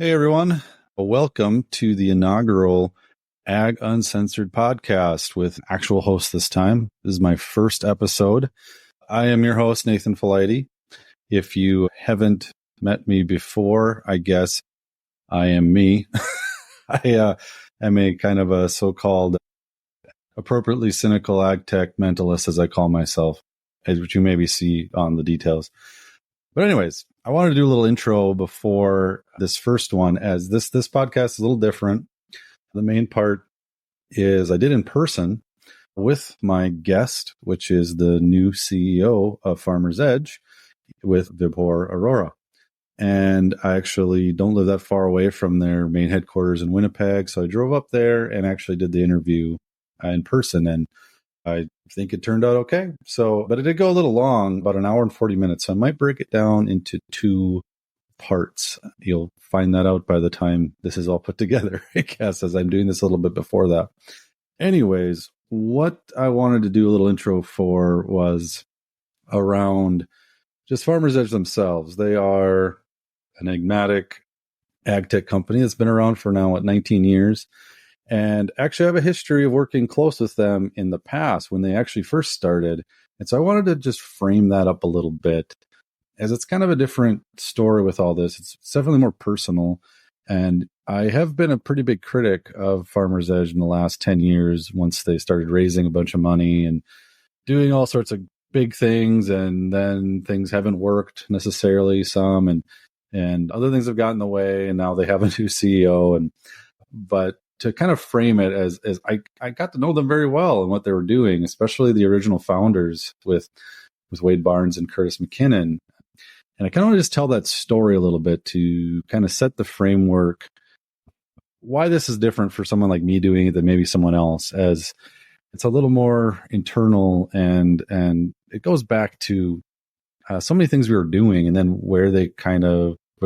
Hey, everyone. Welcome to the inaugural Ag Uncensored podcast with actual hosts this time. This is my first episode. I am your host, Nathan Faleide. If you haven't met me before, I guess I am me. I am a kind of a so-called appropriately cynical ag tech mentalist, as I call myself, which you maybe see on the details. But anyways, I wanted to do a little intro before this first one, as this podcast is a little different. The main part is I did in person with my guest, which is the new CEO of Farmer's Edge, with Vibhore Arora. And I actually don't live that far away from their main headquarters in Winnipeg. So I drove up there and actually did the interview in person. And I think it turned out okay. But it did go a little long, about an hour and 40 minutes. So I might break it down into two parts. You'll find that out by the time this is all put together, I guess, as I'm doing this a little bit before that. Anyways, what I wanted to do a little intro for was around just Farmer's Edge themselves. They are an enigmatic ag tech company that's been around for now, 19 years. And actually have a history of working close with them in the past when they actually first started. And so I wanted to just frame that up a little bit, as it's kind of a different story with all this. It's definitely more personal. And I have been a pretty big critic of Farmer's Edge in the last 10 years, once they started raising a bunch of money and doing all sorts of big things. And then things haven't worked necessarily, some, and other things have gotten in the way. And now they have a new CEO. But to kind of frame it as I got to know them very well and what they were doing, especially the original founders with Wade Barnes and Curtis McKinnon. And I kind of want to just tell that story a little bit to kind of set the framework, why this is different for someone like me doing it than maybe someone else, as it's a little more internal and it goes back to so many things we were doing and then where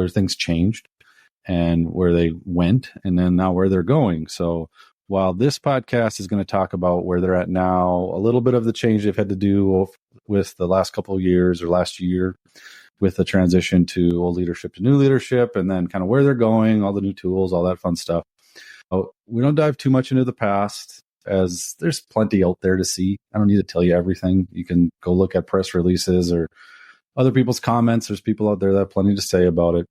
things changed and where they went, and then now where they're going. So while this podcast is going to talk about where they're at now, a little bit of the change they've had to do with the last couple of years or last year with the transition to old leadership to new leadership, and then kind of where they're going, all the new tools, all that fun stuff. We don't dive too much into the past, as there's plenty out there to see. I don't need to tell you everything. You can go look at press releases or other people's comments. There's people out there that have plenty to say about it.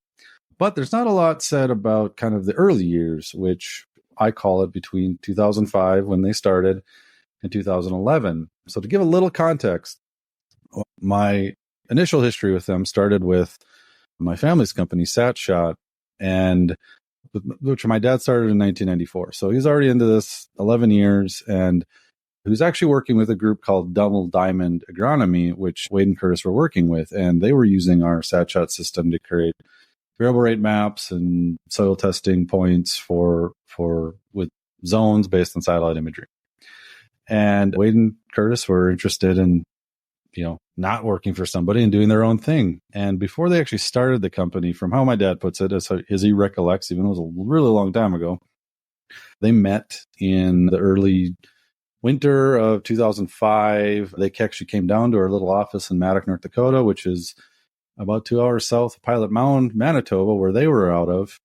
But there's not a lot said about kind of the early years, which I call it between 2005 when they started and 2011. So to give a little context, my initial history with them started with my family's company, SatShot, and which my dad started in 1994. So he's already into this 11 years, and he was actually working with a group called Double Diamond Agronomy, which Wade and Curtis were working with, and they were using our SatShot system to create variable rate maps and soil testing points for with zones based on satellite imagery. And Wade and Curtis were interested in, not working for somebody and doing their own thing. And before they actually started the company, from how my dad puts it, as he recollects, even though it was a really long time ago, they met in the early winter of 2005. They actually came down to our little office in Maddock, North Dakota, which is about 2 hours south of Pilot Mound, Manitoba, where they were out of.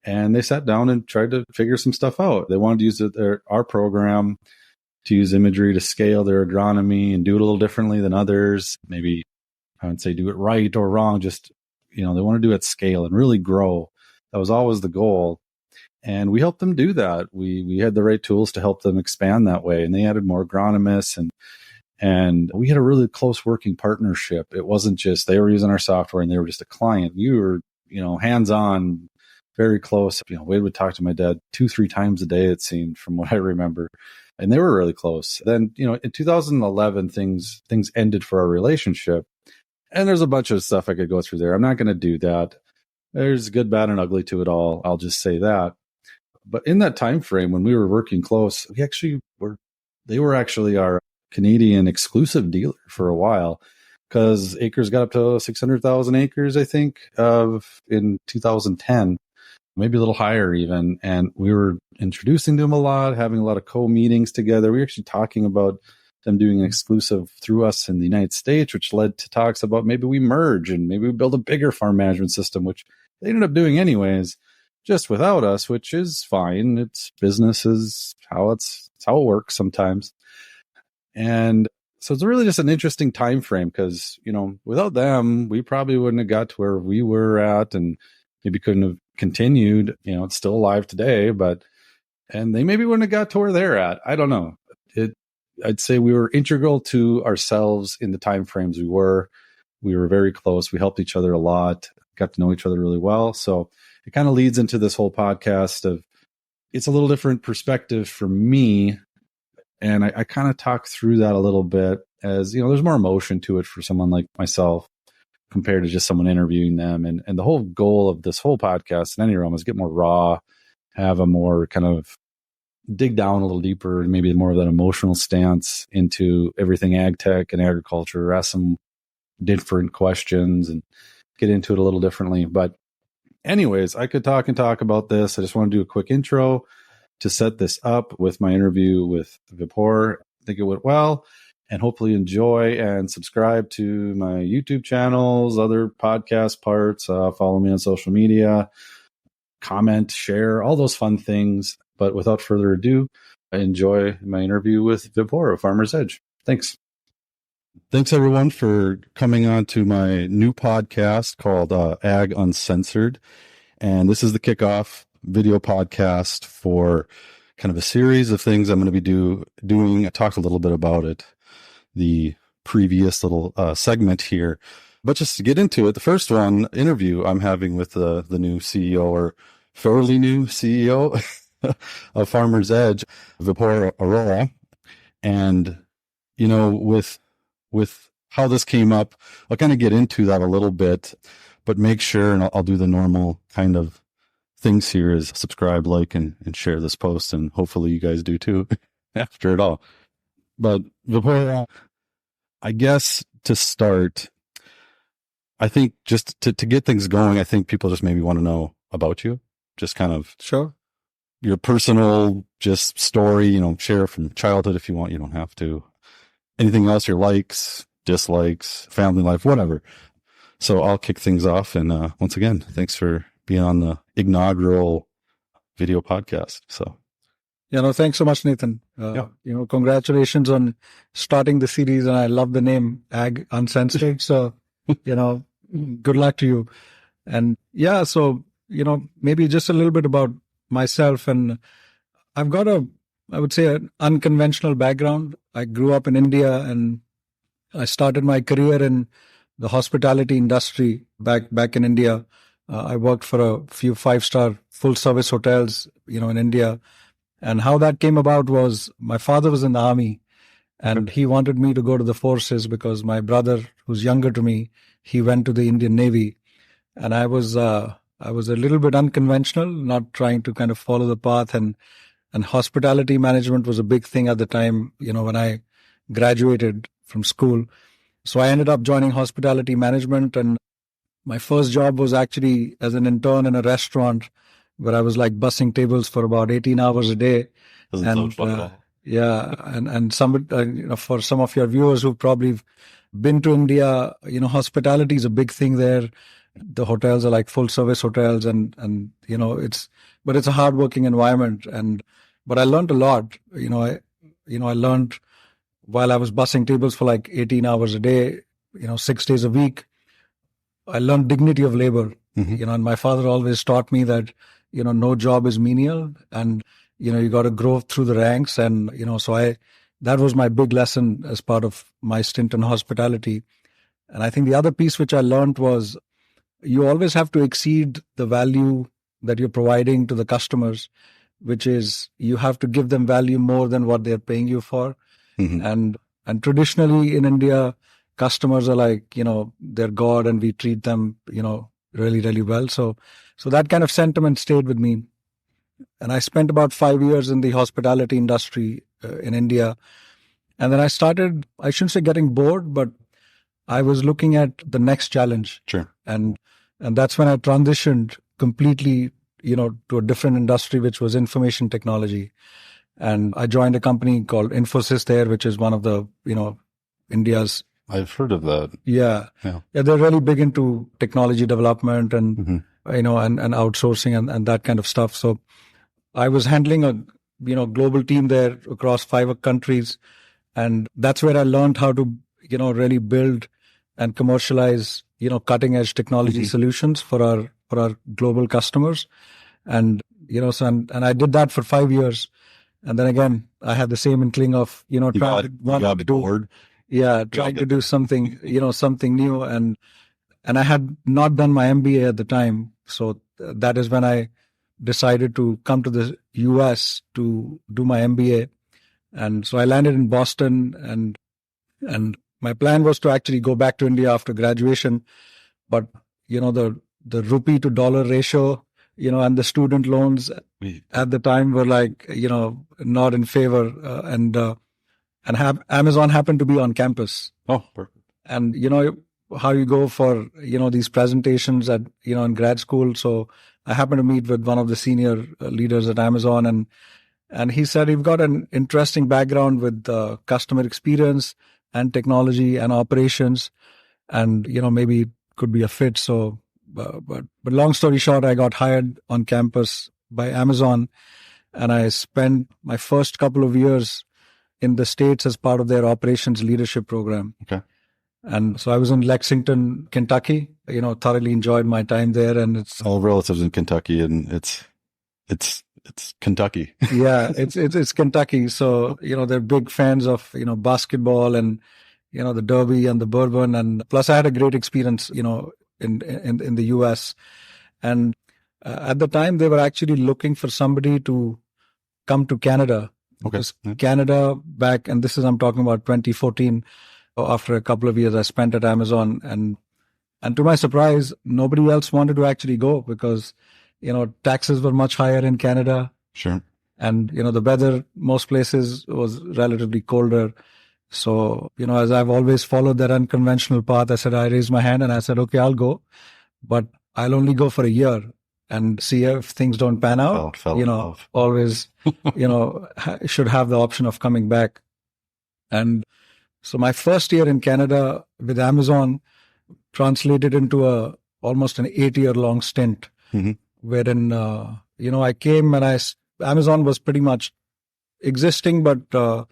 And they sat down and tried to figure some stuff out. They wanted to use our program to use imagery to scale their agronomy and do it a little differently than others. Maybe I would say do it right or wrong. Just, they want to do it at scale and really grow. That was always the goal. And we helped them do that. We had the right tools to help them expand that way. And they added more agronomists, and we had a really close working partnership. It wasn't just they were using our software and they were just a client. We were, hands-on, very close. Wade would talk to my dad 2-3 times a day, it seemed, from what I remember. And they were really close. Then, in 2011, things ended for our relationship. And there's a bunch of stuff I could go through there. I'm not going to do that. There's good, bad, and ugly to it all. I'll just say that. But in that time frame, when we were working close, they were actually our Canadian exclusive dealer for a while, because acres got up to 600,000 acres, I think, in 2010, maybe a little higher even. And we were introducing them a lot, having a lot of co-meetings together. We were actually talking about them doing an exclusive through us in the United States, which led to talks about maybe we merge and maybe we build a bigger farm management system, which they ended up doing anyways, just without us, which is fine. It's business is it's how it works sometimes. And so it's really just an interesting time frame because, without them, we probably wouldn't have got to where we were at and maybe couldn't have continued. It's still alive today, and they maybe wouldn't have got to where they're at. I don't know. I'd say we were integral to ourselves in the time frames we were. We were very close. We helped each other a lot, got to know each other really well. So it kind of leads into this whole podcast of it's a little different perspective for me. And I kind of talk through that a little bit as, there's more emotion to it for someone like myself compared to just someone interviewing them. And the whole goal of this whole podcast in any realm is get more raw, have a more kind of dig down a little deeper and maybe more of that emotional stance into everything ag tech and agriculture, ask some different questions and get into it a little differently. But anyways, I could talk about this. I just want to do a quick intro to set this up with my interview with Vibhore. I think it went well, and hopefully enjoy and subscribe to my YouTube channels, other podcast parts, follow me on social media, comment, share, all those fun things. But without further ado, I enjoy my interview with Vibhore of Farmer's Edge. Thanks. Thanks, everyone, for coming on to my new podcast called Ag Uncensored. And this is the kickoff video podcast for kind of a series of things I'm going to be doing. I talked a little bit about it, the previous little segment here. But just to get into it, the first interview I'm having with the new CEO, or fairly new CEO of Farmer's Edge, Vibhore Arora. And, with how this came up, I'll kind of get into that a little bit, but make sure, and I'll do the normal kind of things here, is subscribe, like, and share this post, and hopefully you guys do too after it all. But Vibhore, I guess to start, I think just to get things going, I think people just maybe want to know about you, just kind of sure your personal just story, share from childhood if you want. You don't have to. Anything else, your likes, dislikes, family life, whatever. So I'll kick things off. And once again, thanks for being on the inaugural video podcast. So, thanks so much, Nathan. Congratulations on starting the series. And I love the name Ag Uncensored. So, good luck to you. And maybe just a little bit about myself. And I've got I would say, an unconventional background. I grew up in India, and I started my career in the hospitality industry back in India. I worked for a few 5-star full-service hotels, in India. And how that came about was my father was in the army, and he wanted me to go to the forces because my brother, who's younger to me, he went to the Indian Navy. And I was a little bit unconventional, not trying to kind of follow the path. And hospitality management was a big thing at the time, when I graduated from school. So I ended up joining hospitality management, and my first job was actually as an intern in a restaurant where I was like bussing tables for about 18 hours a day. Doesn't sound fun at all. Yeah. And some, for some of your viewers who've probably been to India, hospitality is a big thing there. The hotels are like full service hotels, and but it's a hardworking environment. But I learned a lot. I learned while I was bussing tables for like 18 hours a day, 6 days a week. I learned dignity of labor, and my father always taught me that, no job is menial, and, you got to grow through the ranks. And, that was my big lesson as part of my stint in hospitality. And I think the other piece which I learned was you always have to exceed the value that you're providing to the customers, which is you have to give them value more than what they're paying you for. And traditionally in India, customers are like, they're God, and we treat them, really, really well. So that kind of sentiment stayed with me. And I spent about 5 years in the hospitality industry in India. And then I started, I shouldn't say getting bored, but I was looking at the next challenge. Sure. And that's when I transitioned completely, to a different industry, which was information technology. And I joined a company called Infosys there, which is one of the, India's. I've heard of that. Yeah. They're really big into technology development. And and outsourcing and that kind of stuff. So I was handling a, global team there across 5 countries. And that's where I learned how to, really build and commercialize, cutting edge technology solutions for our global customers. And, and I did that for 5 years. And then again, I had the same inkling of, trying to do something, something new. And I had not done my MBA at the time. So that is when I decided to come to the US to do my MBA. And so I landed in Boston, and my plan was to actually go back to India after graduation. But, the rupee to dollar ratio, and the student loans at the time were like, not in favor. Amazon happened to be on campus. Oh, perfect. And, how you go for, these presentations at, in grad school. So I happened to meet with one of the senior leaders at Amazon, and he said, you've got an interesting background with customer experience and technology and operations, and, maybe it could be a fit. So, but long story short, I got hired on campus by Amazon, and I spent my first couple of years in the States as part of their operations leadership program. Okay. And so I was in Lexington, Kentucky, thoroughly enjoyed my time there. And it's all relatives in Kentucky, and it's Kentucky. Yeah, it's Kentucky. So, they're big fans of, basketball and, the Derby and the Bourbon. And plus I had a great experience, in the US. And at the time they were actually looking for somebody to come to Canada. Okay. Canada back, and I'm talking about 2014, after a couple of years I spent at Amazon, and to my surprise, nobody else wanted to actually go because, taxes were much higher in Canada. Sure. And, the weather, most places was relatively colder. So, as I've always followed that unconventional path, I raised my hand and I said, okay, I'll go, but I'll only go for a year and see if things don't pan out. Always, should have the option of coming back. And so my first year in Canada with Amazon translated into almost an 8-year-long stint, wherein, I came and Amazon was pretty much existing, but, it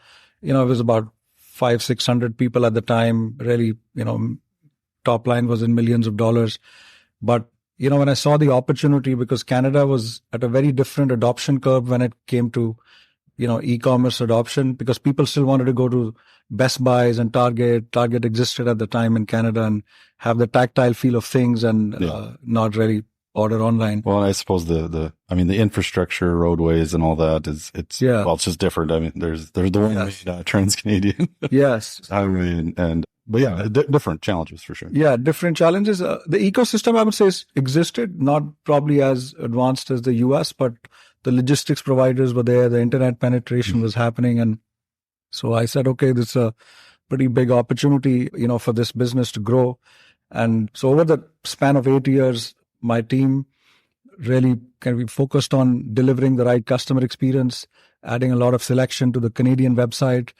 was about 500-600 people at the time. Really, top line was in millions of dollars. But, when I saw the opportunity, because Canada was at a very different adoption curve when it came to, e-commerce adoption, because people still wanted to go to Best Buys and Target. Target existed at the time in Canada and have the tactile feel of things and not really order online. Well, I suppose the infrastructure, roadways and all that it's just different. I mean, there's the one Trans-Canadian. Yes. Highway but different challenges for sure. Yeah, different challenges. The ecosystem, I would say, existed, not probably as advanced as the US, but the logistics providers were there. The internet penetration was happening. And so I said, okay, this is a pretty big opportunity, for this business to grow. And so over the span of 8 years, my team really can be focused on delivering the right customer experience, adding a lot of selection to the Canadian website.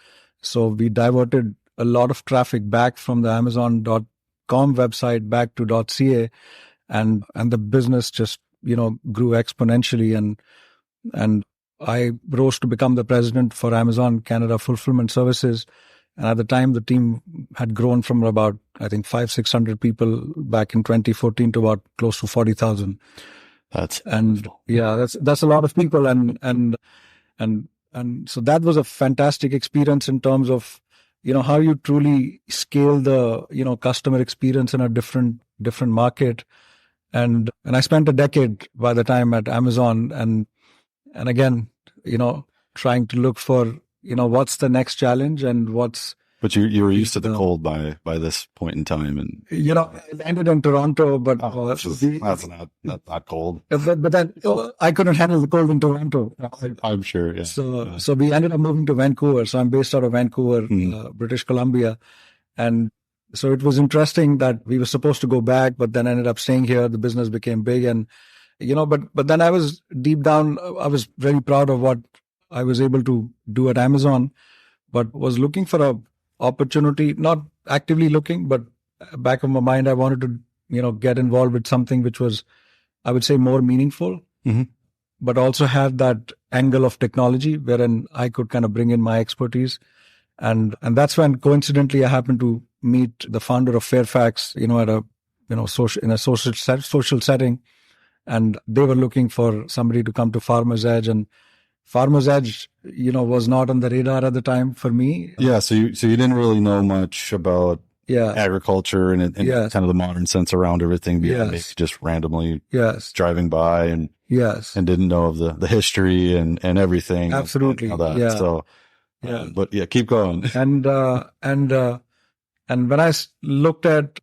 So we diverted a lot of traffic back from the Amazon.com website back to .ca, and the business just, grew exponentially. And I rose to become the president for Amazon Canada Fulfillment Services. And at the time, the team had grown from about, I think, 500-600 people back in 2014 to about close to 40,000. That's a lot of people. And so that was a fantastic experience in terms of, how you truly scale the, customer experience in a different market. And I spent a decade by the time at Amazon, and again, trying to look for, what's the next challenge and what's. But you were used to the cold by this point in time, and it ended in Toronto, but that's not cold. But then I couldn't handle the cold in Toronto. I'm sure. Yeah. So we ended up moving to Vancouver. So I'm based out of Vancouver, British Columbia, and so it was interesting that we were supposed to go back, but then ended up staying here. The business became big, and but then I was deep down, I was very proud of what I was able to do at Amazon, but was looking for a opportunity, not actively looking, but back of my mind, I wanted to, get involved with something which was, I would say, more meaningful, but also have that angle of technology wherein I could kind of bring in my expertise. And that's when coincidentally I happened to meet the founder of Fairfax, at a, social setting. And they were looking for somebody to come to Farmer's Edge, and Farmer's Edge, was not on the radar at the time for me. Yeah. So you didn't really know much about agriculture and Yes. kind of the modern sense around everything beyond maybe just randomly driving by and didn't know of the history and everything. Absolutely. And all that. Yeah. So, but keep going. And when I looked at,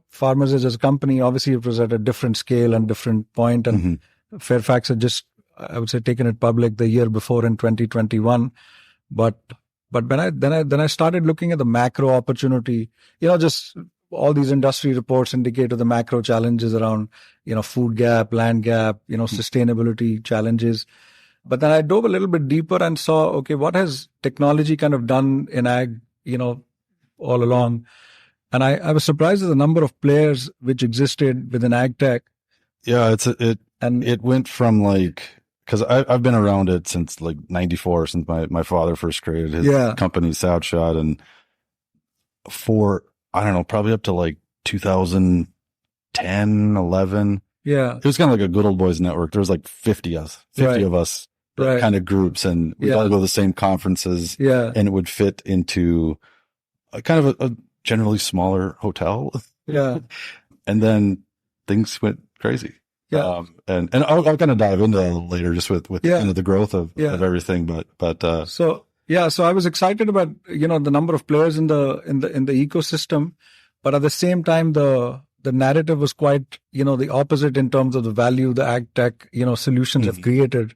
Farmers as a company, obviously it was at a different scale and different point. And Fairfax had just, I would say, taken it public the year before in 2021. But when I started looking at the macro opportunity, just all these industry reports indicate the macro challenges around, food gap, land gap, sustainability challenges. But then I dove a little bit deeper and saw, okay, what has technology kind of done in ag, all along? And I was surprised at the number of players which existed within ag tech. Yeah, it went from because I've been around it since 94, since my father first created his company Soundshot, and for, I don't know, probably up to 2010, 11. Yeah. It was kind of like a good old boys network. There was 50 of us, kind of groups, and we'd all go to the same conferences, and it would fit into kind of a generally smaller hotel. Yeah. And then things went crazy. Yeah. And I'll kind of dive into that later, just with kind of the growth of everything. But so I was excited about, the number of players in the ecosystem, but at the same time, the narrative was quite, the opposite in terms of the value the ag tech, solutions have created.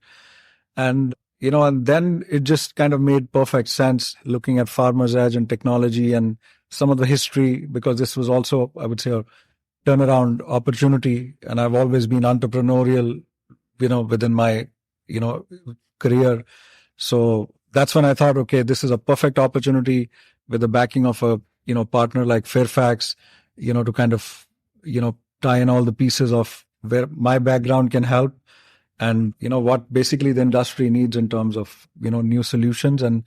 And then it just kind of made perfect sense looking at Farmer's Edge and technology and some of the history, because this was also, I would say, a turnaround opportunity. And I've always been entrepreneurial, within my, career. So that's when I thought, okay, this is a perfect opportunity with the backing of a, partner like Fairfax, to kind of, tie in all the pieces of where my background can help and, what basically the industry needs in terms of, new solutions, and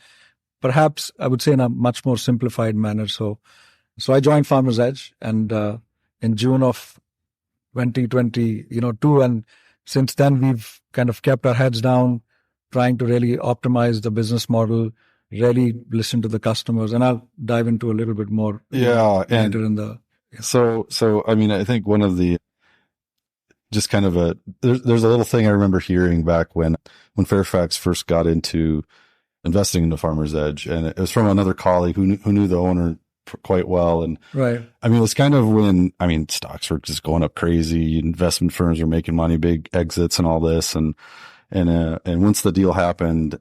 perhaps I would say in a much more simplified manner. So I joined Farmer's Edge, and in June of 2022, and since then we've kind of kept our heads down, trying to really optimize the business model, really listen to the customers, and I'll dive into a little bit more. Later in the. So I mean, I think one of the just kind of there's a little thing I remember hearing back when Fairfax first got into investing into Farmer's Edge, and it was from another colleague who knew the owner quite well. And I mean, it was kind of when, stocks were just going up crazy, investment firms were making money, big exits and all this. And once the deal happened,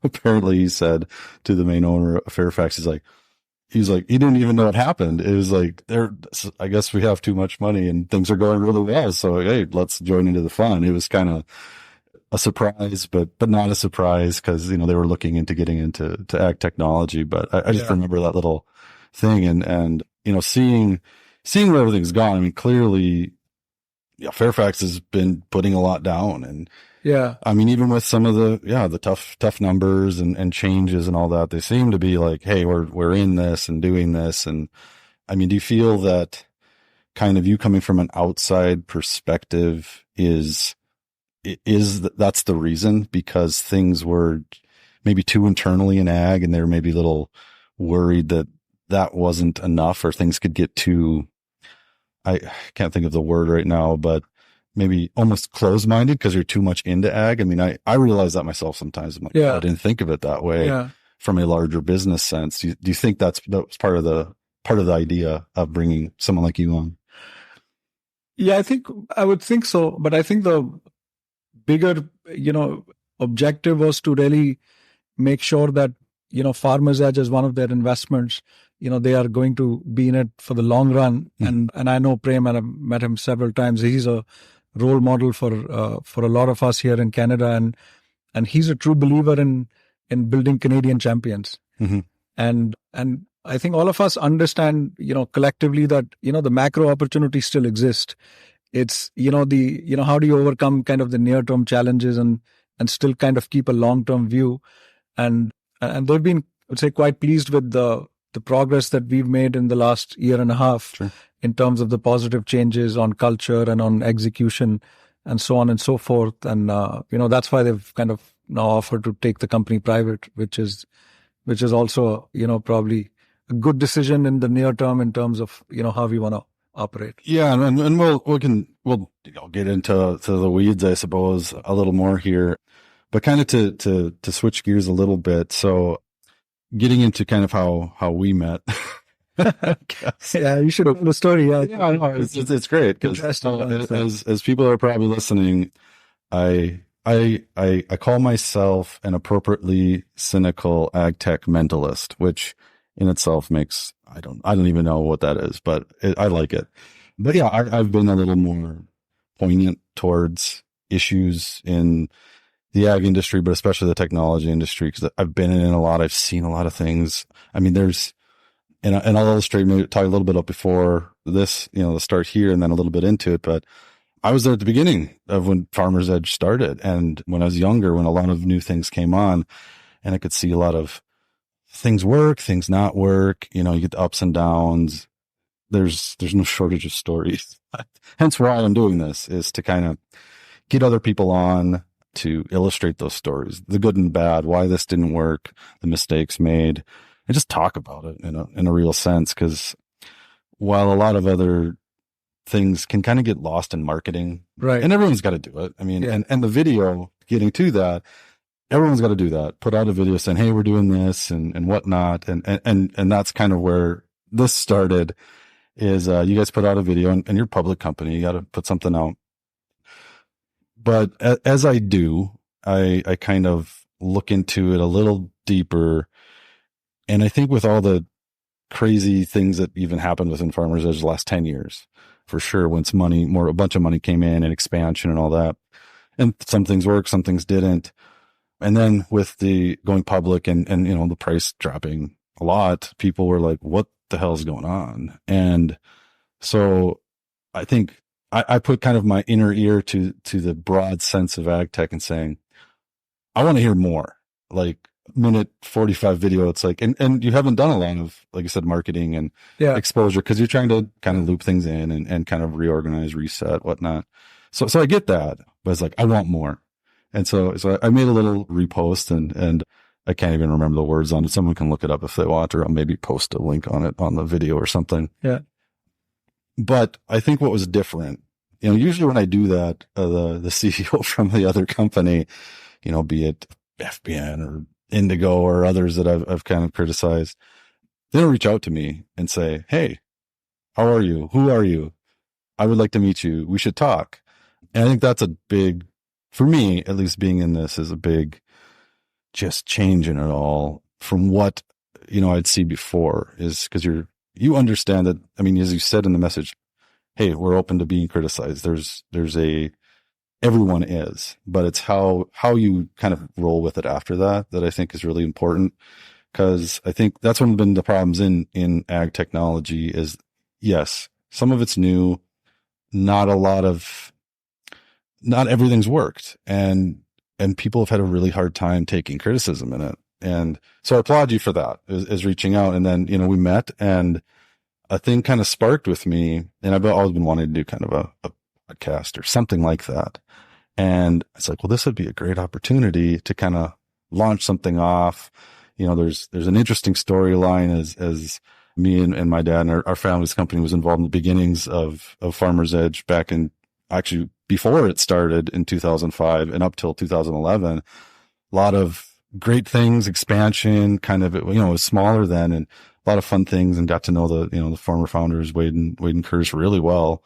apparently he said to the main owner of Fairfax, he's like, he didn't even know what happened. It was I guess we have too much money and things are going really well. So, hey, let's join into the fun. It was kind of a surprise, but not a surprise, because, they were looking into getting into ag technology. But I just remember that little thing and, seeing where everything's gone. I mean, clearly, Fairfax has been putting a lot down, and I mean, even with some of the tough numbers and changes and all that, they seem to be like, hey, we're in this and doing this. And I mean, do you feel that kind of you coming from an outside perspective that's the reason, because things were maybe too internally in ag and they were maybe a little worried that wasn't enough, or things could get too, I can't think of the word right now, but maybe almost closed-minded because you're too much into ag. I mean, I realize that myself sometimes. I'm like, I didn't think of it that way from a larger business sense. Do you think that was part of the idea of bringing someone like you on? Yeah, I would think so. But I think the bigger, objective was to really make sure that, Farmer's Edge as one of their investments, they are going to be in it for the long run. And I know Prem, and I've met him several times. He's a role model for a lot of us here in Canada. And he's a true believer in building Canadian champions. And I think all of us understand, collectively that, the macro opportunities still exist. it's, how do you overcome kind of the near-term challenges and still kind of keep a long-term view. And they've been, I would say, quite pleased with the progress that we've made in the last year and a half. Sure. In terms of the positive changes on culture and on execution and so on and so forth. And, that's why they've kind of now offered to take the company private, which is also, probably a good decision in the near term in terms of, how we want to operate. Yeah. And we'll get into the weeds, I suppose, a little more here, but kind of to switch gears a little bit. So getting into kind of how we met. Yeah, you should know the story. Yeah, I know. It's great because as people are probably listening, I call myself an appropriately cynical ag tech mentalist, which in itself makes I don't even know what that is, but I like it. But yeah, I've been a little more poignant towards issues in the ag industry, but especially the technology industry, because I've been in it a lot. I've seen a lot of things. I mean, and I'll illustrate, maybe talk a little bit up before this, the start here and then a little bit into it. But I was there at the beginning of when Farmer's Edge started. And when I was younger, when a lot of new things came on and I could see a lot of things work, things not work, you get the ups and downs. There's no shortage of stories. Hence why I'm doing this is to kind of get other people on to illustrate those stories, the good and bad, why this didn't work, the mistakes made. And just talk about it in a real sense. Cause while a lot of other things can kind of get lost in marketing, right? And everyone's got to do it. I mean, yeah. and the video, getting to that, everyone's got to do that. Put out a video saying, hey, we're doing this and whatnot. And that's kind of where this started is, you guys put out a video and you're a public company. You got to put something out. But as I do, I kind of look into it a little deeper. And I think with all the crazy things that even happened within Farmer's Edge the last 10 years, for sure, once a bunch of money came in and expansion and all that, and some things worked, some things didn't. And then with the going public and the price dropping a lot, people were like, what the hell is going on? And so I think I put kind of my inner ear to the broad sense of ag tech and saying, I want to hear more. Like, minute 45 video, it's like, and you haven't done a lot of, like you said, marketing and exposure, because you're trying to kind of loop things in and kind of reorganize, reset, whatnot. So I get that, but it's like, I want more. And so I made a little repost and I can't even remember the words on it. Someone can look it up if they want, or I'll maybe post a link on it on the video or something. Yeah. But I think what was different, usually when I do that, the CEO from the other company, be it FBN or Indigo or others that I've kind of criticized, they'll reach out to me and say, hey, how are you? Who are you? I would like to meet you. We should talk. And I think that's a big, for me, at least being in this is a big just change in it all from what, I'd see before, is because you understand that. I mean, as you said in the message, hey, we're open to being criticized. Everyone is, but it's how you kind of roll with it after that I think is really important. Cause I think that's one of the problems in ag technology is, yes, some of it's new. Not everything's worked, and people have had a really hard time taking criticism in it. And so I applaud you for that, is reaching out. And then, we met and a thing kind of sparked with me, and I've always been wanting to do kind of a podcast or something like that. And it's like, well, this would be a great opportunity to kind of launch something off. There's an interesting storyline as me and my dad and our family's company was involved in the beginnings of Farmer's Edge back in, actually before it started in 2005 and up till 2011. A lot of great things, expansion, kind of, it was smaller then, and a lot of fun things, and got to know the former founders, Wade and Curtis, really well.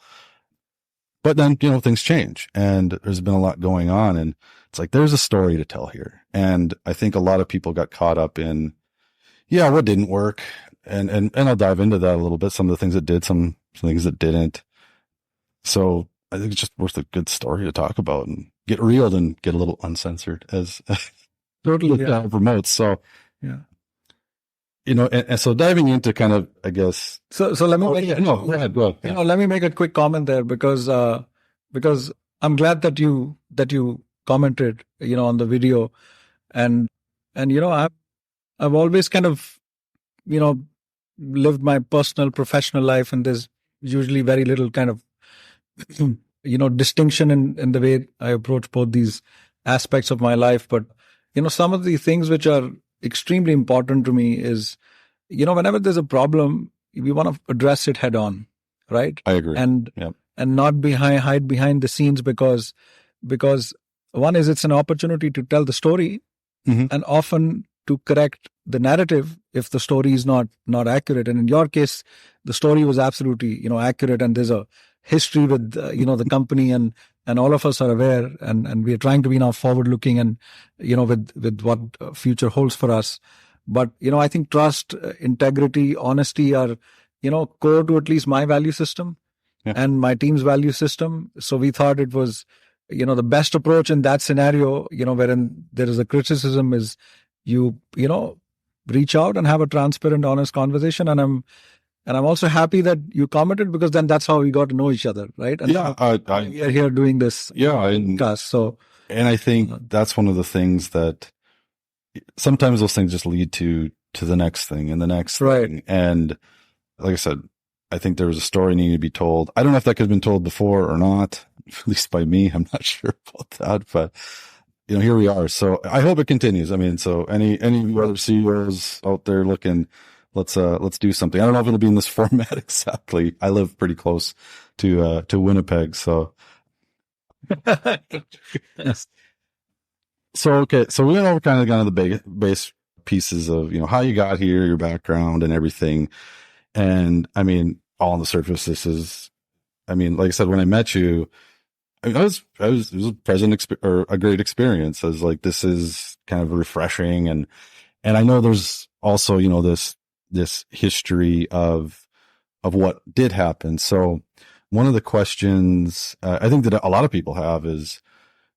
But then, things change and there's been a lot going on, and it's like, there's a story to tell here. And I think a lot of people got caught up in, what didn't work. And I'll dive into that a little bit. Some of the things that did, some things that didn't. So I think it's just worth a good story to talk about and get reeled and get a little uncensored as totally promotes. So, yeah. And so diving into kind of, I guess. So let me go ahead. let me make a quick comment there, because because I'm glad that you commented, on the video, and I've always kind of, lived my personal professional life, and there's usually very little kind of distinction in the way I approach both these aspects of my life. But some of the things which are extremely important to me is, whenever there's a problem, we want to address it head on, right? I agree. And Yep. and not hide behind the scenes, because one is, it's an opportunity to tell the story, and often to correct the narrative if the story is not accurate. And in your case, the story was absolutely accurate, and there's a history with the company, and all of us are aware, and we are trying to be now forward looking, and with what future holds for us. But I think trust, integrity, honesty are core to at least my value system. Yeah. And my team's value system. So we thought it was the best approach in that scenario, wherein there is a criticism, is you reach out and have a transparent, honest conversation. And I'm also happy that you commented, because then that's how we got to know each other, right? And we are here doing this podcast. So, and I think that's one of the things that sometimes those things just lead to the next thing and the next thing. And like I said, I think there was a story needing to be told. I don't know if that could have been told before or not, at least by me. I'm not sure about that, but here we are. So I hope it continues. I mean, so any of you other CEOs out there looking, let's do something. I don't know if it'll be in this format exactly. I live pretty close to Winnipeg, so. Yes. So, okay. So we went over kind of the base pieces of, how you got here, your background and everything. And I mean, all on the surface, this is, like I said, when I met you, it was a great experience. I was like, this is kind of refreshing. And I know there's also, this history of what did happen. So one of the questions I think that a lot of people have is,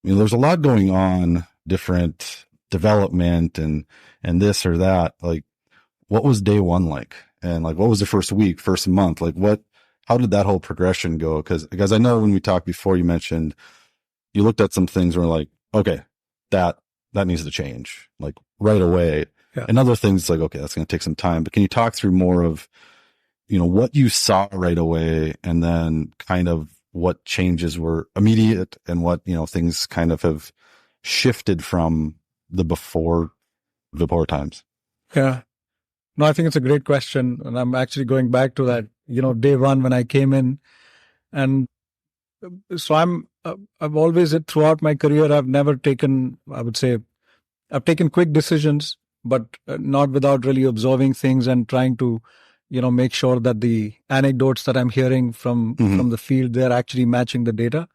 there's a lot going on, different development and this or that. Like, what was day one like? And like, what was the first week, first month? Like how did that whole progression go? Because I know when we talked before, you mentioned you looked at some things and were like, okay, that needs to change like right away. Yeah. And other things like, okay, that's going to take some time, but can you talk through more of, what you saw right away, and then kind of what changes were immediate and what, things kind of have shifted from the before Vibhore times? Yeah. No, I think it's a great question. And I'm actually going back to that, day one when I came in. And so I've always, throughout my career, I've never taken, I would say, I've taken quick decisions, but not without really observing things and trying to, make sure that the anecdotes that I'm hearing from the field, they're actually matching the data.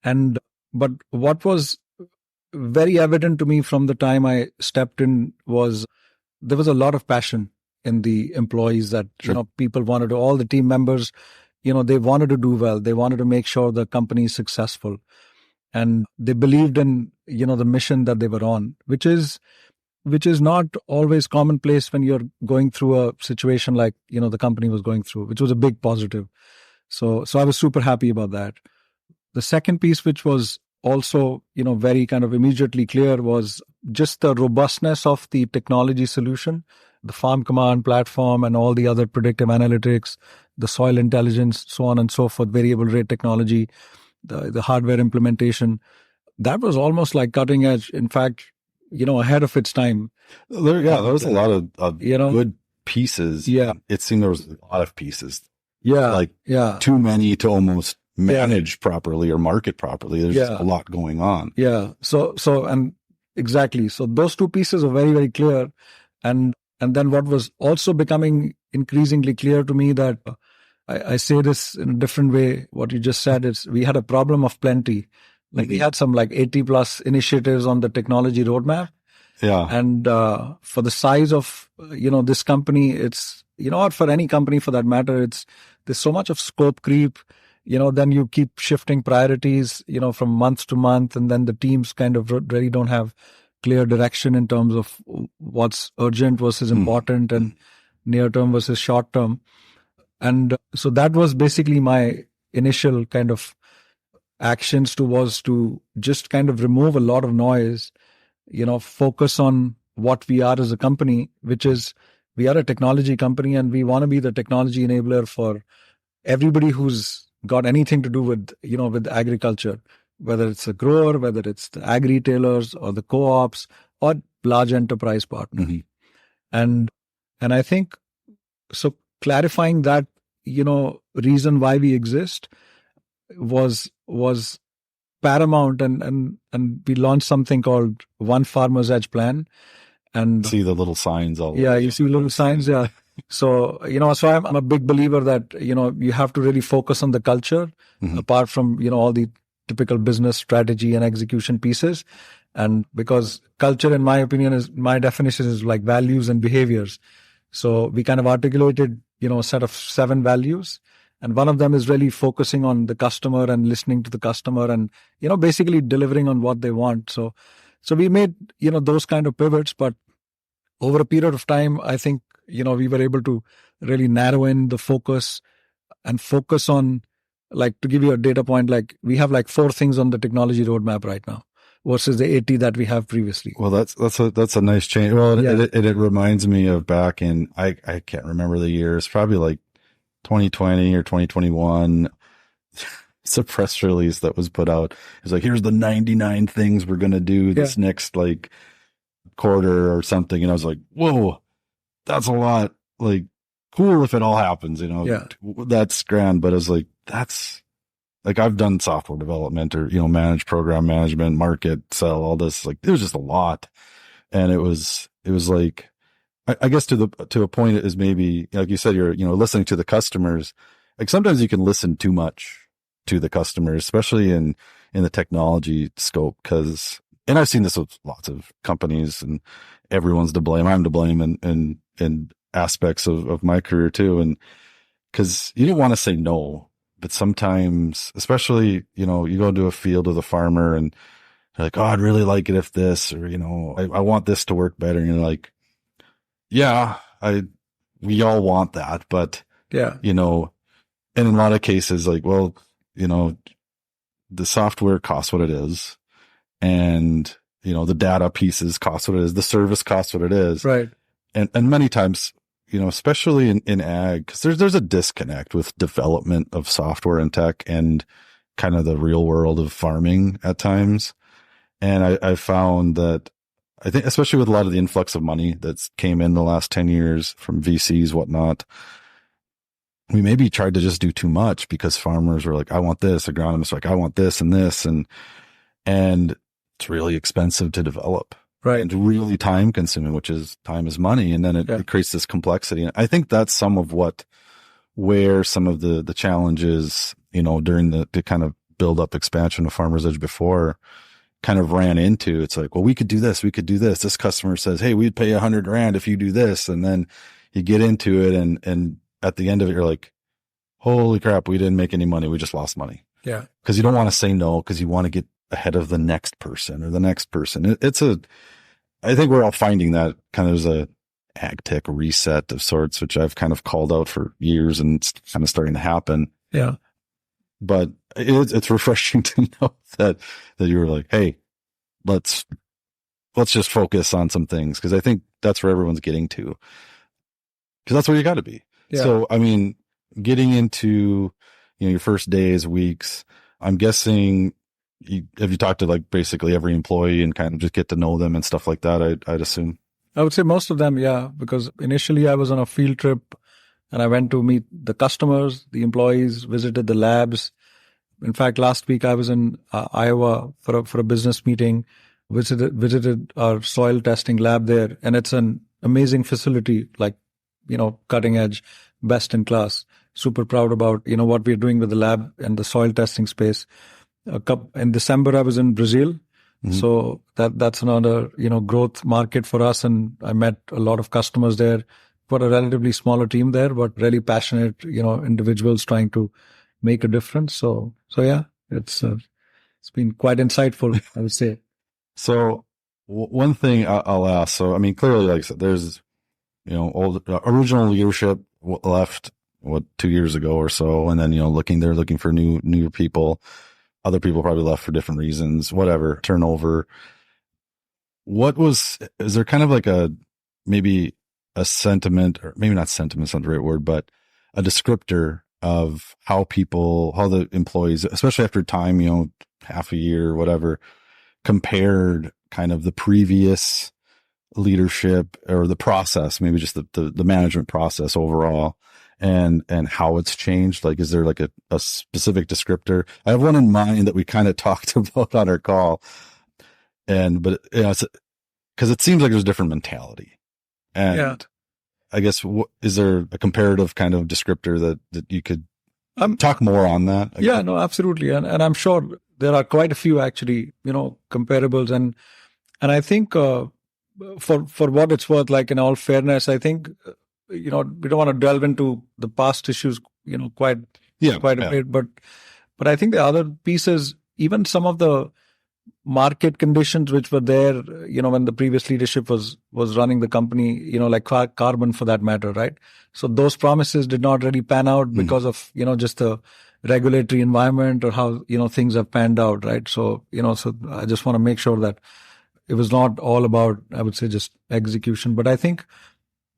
But what was very evident to me from the time I stepped in was there was a lot of passion in the employees, that, Sure. People wanted to, all the team members, they wanted to do well. They wanted to make sure the company is successful, and they believed in, the mission that they were on, which is not always commonplace when you're going through a situation like, the company was going through, which was a big positive. So I was super happy about that. The second piece, which was also, very kind of immediately clear, was just the robustness of the technology solution, the Farm Command platform and all the other predictive analytics, the soil intelligence, so on and so forth, variable rate technology, the hardware implementation. That was almost like cutting edge. In fact, ahead of its time. There was a lot of good pieces. Yeah. It seemed there was a lot of pieces. Yeah. Like too many to almost manage properly or market properly. There's just a lot going on. Yeah. So, and exactly. So those two pieces are very, very clear. And then what was also becoming increasingly clear to me, that I say this in a different way. What you just said is, we had a problem of plenty. Like we had some like 80 plus initiatives on the technology roadmap. Yeah. And for the size of, this company, it's, or for any company for that matter, there's so much of scope creep. Then you keep shifting priorities, from month to month, and then the teams kind of really don't have clear direction in terms of what's urgent versus important and near term versus short term. And so that was basically my initial kind of actions was to just kind of remove a lot of noise, focus on what we are as a company, which is we are a technology company and we want to be the technology enabler for everybody who's got anything to do with, with agriculture, whether it's a grower, whether it's the ag retailers or the co-ops or large enterprise partners. Mm-hmm. And I think, so clarifying that, reason why we exist was paramount, and we launched something called One Farmer's Edge Plan. And see the little signs all over. You see little signs. Yeah. So, so I'm a big believer that, you have to really focus on the culture, apart from, all the typical business strategy and execution pieces. And because culture, in my opinion, my definition is like values and behaviors. So we kind of articulated, a set of 7 values. And one of them is really focusing on the customer and listening to the customer and, basically delivering on what they want. So we made, those kind of pivots, but over a period of time, I think, we were able to really narrow in the focus and focus on, like, to give you a data point, like we have like 4 things on the technology roadmap right now versus the 80 that we have previously. Well, that's a nice change. Well, yeah. It reminds me of back in, I can't remember the year. It's probably like 2020 or 2021. It's a press release that was put out. It's like, here's the 99 things we're going to do this next like quarter or something. And I was like, whoa, that's a lot. Like, cool if it all happens, that's grand. But I was like, that's like, I've done software development or, manage program management, market, sell, all this. Like, it was just a lot. And it was like, I guess to a point is maybe, like you said, you're, listening to the customers. Like sometimes you can listen too much to the customers, especially in the technology scope. And I've seen this with lots of companies and everyone's to blame. I'm to blame in aspects of my career too. And cause you don't want to say no, but sometimes, especially, you go into a field with a farmer and they're like, oh, I'd really like it if this, or, I want this to work better. And you're like, yeah, we all want that, but and in a lot of cases, like, well, the software costs what it is, and the data pieces cost what it is, the service costs what it is, right? And many times, especially in ag, because there's a disconnect with development of software and tech and kind of the real world of farming at times, and I found that. I think, especially with a lot of the influx of money that's came in the last 10 years from VCs, whatnot, we maybe tried to just do too much because farmers were like, I want this. Agronomists were like, I want this and this. And it's really expensive to develop. Right. And really time consuming, which is time is money. And then it creates this complexity. And I think that's some of where some of the challenges, during the kind of build up expansion of Farmer's Edge before, kind of ran into. It's like, well, we could do this. This customer says, hey, we'd pay $100,000 if you do this. And then you get into it. And at the end of it, you're like, holy crap, we didn't make any money. We just lost money. Yeah. Cause you don't want to say no, cause you want to get ahead of the next person or the next person. I think we're all finding that kind of as a ag tech reset of sorts, which I've kind of called out for years and it's kind of starting to happen. Yeah. But it's refreshing to know that you were like, hey, let's just focus on some things. Cause I think that's where everyone's getting to. Cause that's where you got to be. Yeah. So, I mean, getting into, your first days, weeks, I'm guessing have you talked to like basically every employee and kind of just get to know them and stuff like that? I'd assume. I would say most of them. Yeah. Because initially I was on a field trip and I went to meet the customers, the employees, visited the labs. In fact, last week I was in Iowa for a business meeting, visited our soil testing lab there. And it's an amazing facility, like, cutting edge, best in class. Super proud about, what we're doing with the lab and the soil testing space. In December, I was in Brazil. Mm-hmm. So that's another, growth market for us. And I met a lot of customers there. Got a relatively smaller team there, but really passionate, individuals trying to make a difference. So yeah, it's been quite insightful, I would say. So one thing I'll ask, so, I mean, clearly, like I said, there's, old original leadership left 2 years ago or so. And then, they're looking for new people. other people probably left for different reasons, whatever, turnover. Is there kind of like maybe a sentiment, or maybe not sentiment's not the right word, but a descriptor of how the employees, especially after time, half a year, whatever, compared kind of the previous leadership or the process, maybe just the management process overall, and how it's changed? Like, is there like a specific descriptor? I have one in mind that we kind of talked about on our call, but it's because it seems like there's a different mentality. And I guess, is there a comparative kind of descriptor that you could talk more on that? Yeah, no, absolutely. And I'm sure there are quite a few actually, comparables. And I think, for what it's worth, like in all fairness, I think, we don't want to delve into the past issues, quite a bit, but I think the other pieces, even some of the market conditions which were there, when the previous leadership was running the company, like carbon for that matter, right? So those promises did not really pan out because of, just the regulatory environment or how, things have panned out, right? So, so I just want to make sure that it was not all about, I would say, just execution. But I think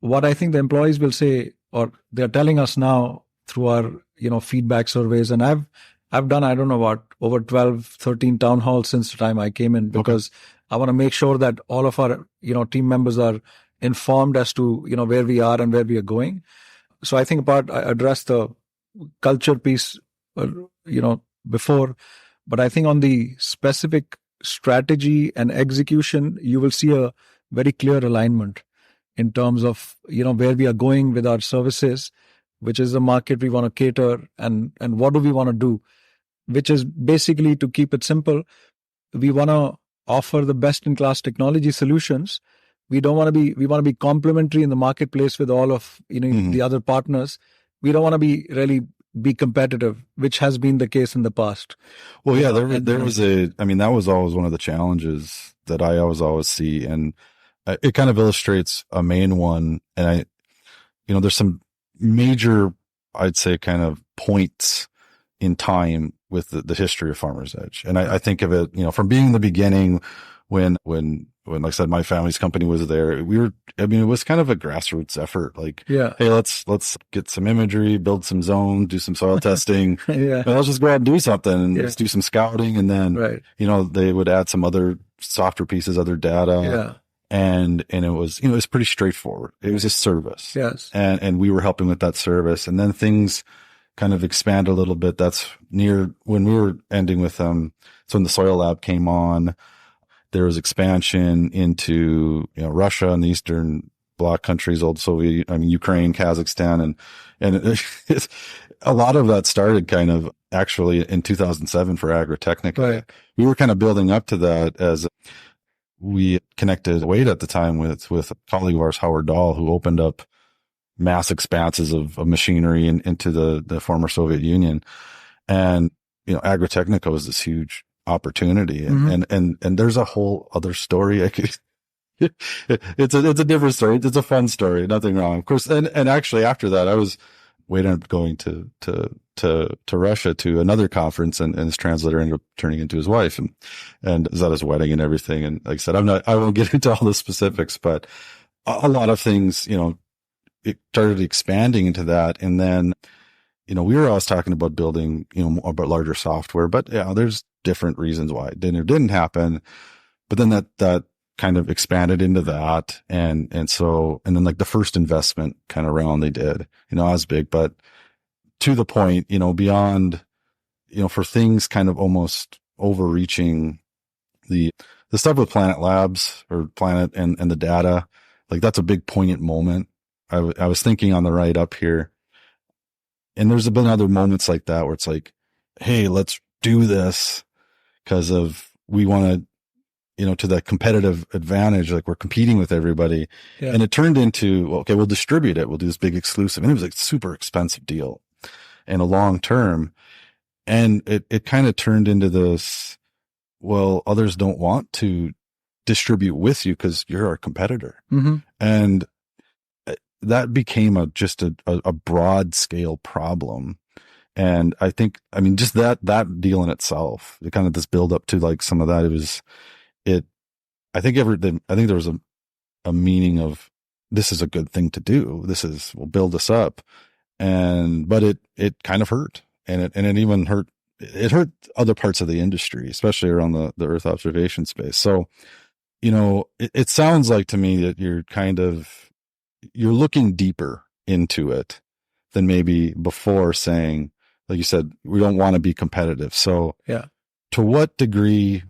what the employees will say, or they're telling us now through our, feedback surveys, and I've done, I don't know what, over 12, 13 town halls since the time I came in, because I want to make sure that all of our, team members are informed as to, where we are and where we are going. So I think I addressed the culture piece, before, but I think on the specific strategy and execution, you will see a very clear alignment in terms of, where we are going with our services, which is the market we want to cater, and what do we want to do, which is basically, to keep it simple, we want to offer the best in class technology solutions. We want to be complementary in the marketplace with all of, the other partners. We don't want to really be competitive, which has been the case in the past. Well, yeah, that was always one of the challenges that I always see. And it kind of illustrates a main one. And there's some major, I'd say, kind of points in time with the history of Farmers Edge. And I think of it, from being in the beginning when, like I said, my family's company was there, it was kind of a grassroots effort. Like, hey, let's get some imagery, build some zone, do some soil testing. Let's just go out and do something, and let's do some scouting. And then, they would add some other software pieces, other data. And it was, it was pretty straightforward. It was a service. Yes. And we were helping with that service. And then things kind of expand a little bit. That's near when we were ending with them. So when the soil lab came on, there was expansion into, Russia and the Eastern Bloc countries, Ukraine, Kazakhstan, and a lot of that started kind of actually in 2007 for Agritechnica. Right. We were kind of building up to that as we connected Wade at the time with a colleague of ours, Howard Dahl, who opened up mass expanses of machinery into the former Soviet Union. And, Agritechnica was this huge opportunity. And there's a whole other story. It's a different story. It's a fun story. Nothing wrong, of course. And actually after that, I was waiting up going to Russia to another conference, and his translator ended up turning into his wife, and it was at his wedding and everything. And like I said, I won't get into all the specifics, but a lot of things, it started expanding into that. And then, we were always talking about building, about larger software, but there's different reasons why it didn't or didn't happen. But then that kind of expanded into that. And then like the first investment kind of round they did, as big, but to the point, beyond, for things kind of almost overreaching, the stuff with Planet Labs or Planet and the data, like that's a big poignant moment. I was thinking on the ride up here, and there's been other moments like that where it's like, hey, let's do this because we want to, to that competitive advantage, like we're competing with everybody. Yeah. And it turned into, okay, we'll distribute it. We'll do this big exclusive. And it was a super expensive deal and a long term. And it kind of turned into this, well, others don't want to distribute with you because you're our competitor. Mm-hmm. And that became just a broad scale problem. And I think, I mean, just that deal in itself, the kind of this build up to like some of that, I think there was a meaning of, this is a good thing to do. Will build us up. But it kind of hurt. And it even hurt other parts of the industry, especially around the Earth observation space. So, it sounds like to me that you're looking deeper into it than maybe before, saying, like you said, we don't want to be competitive. So yeah, to what degree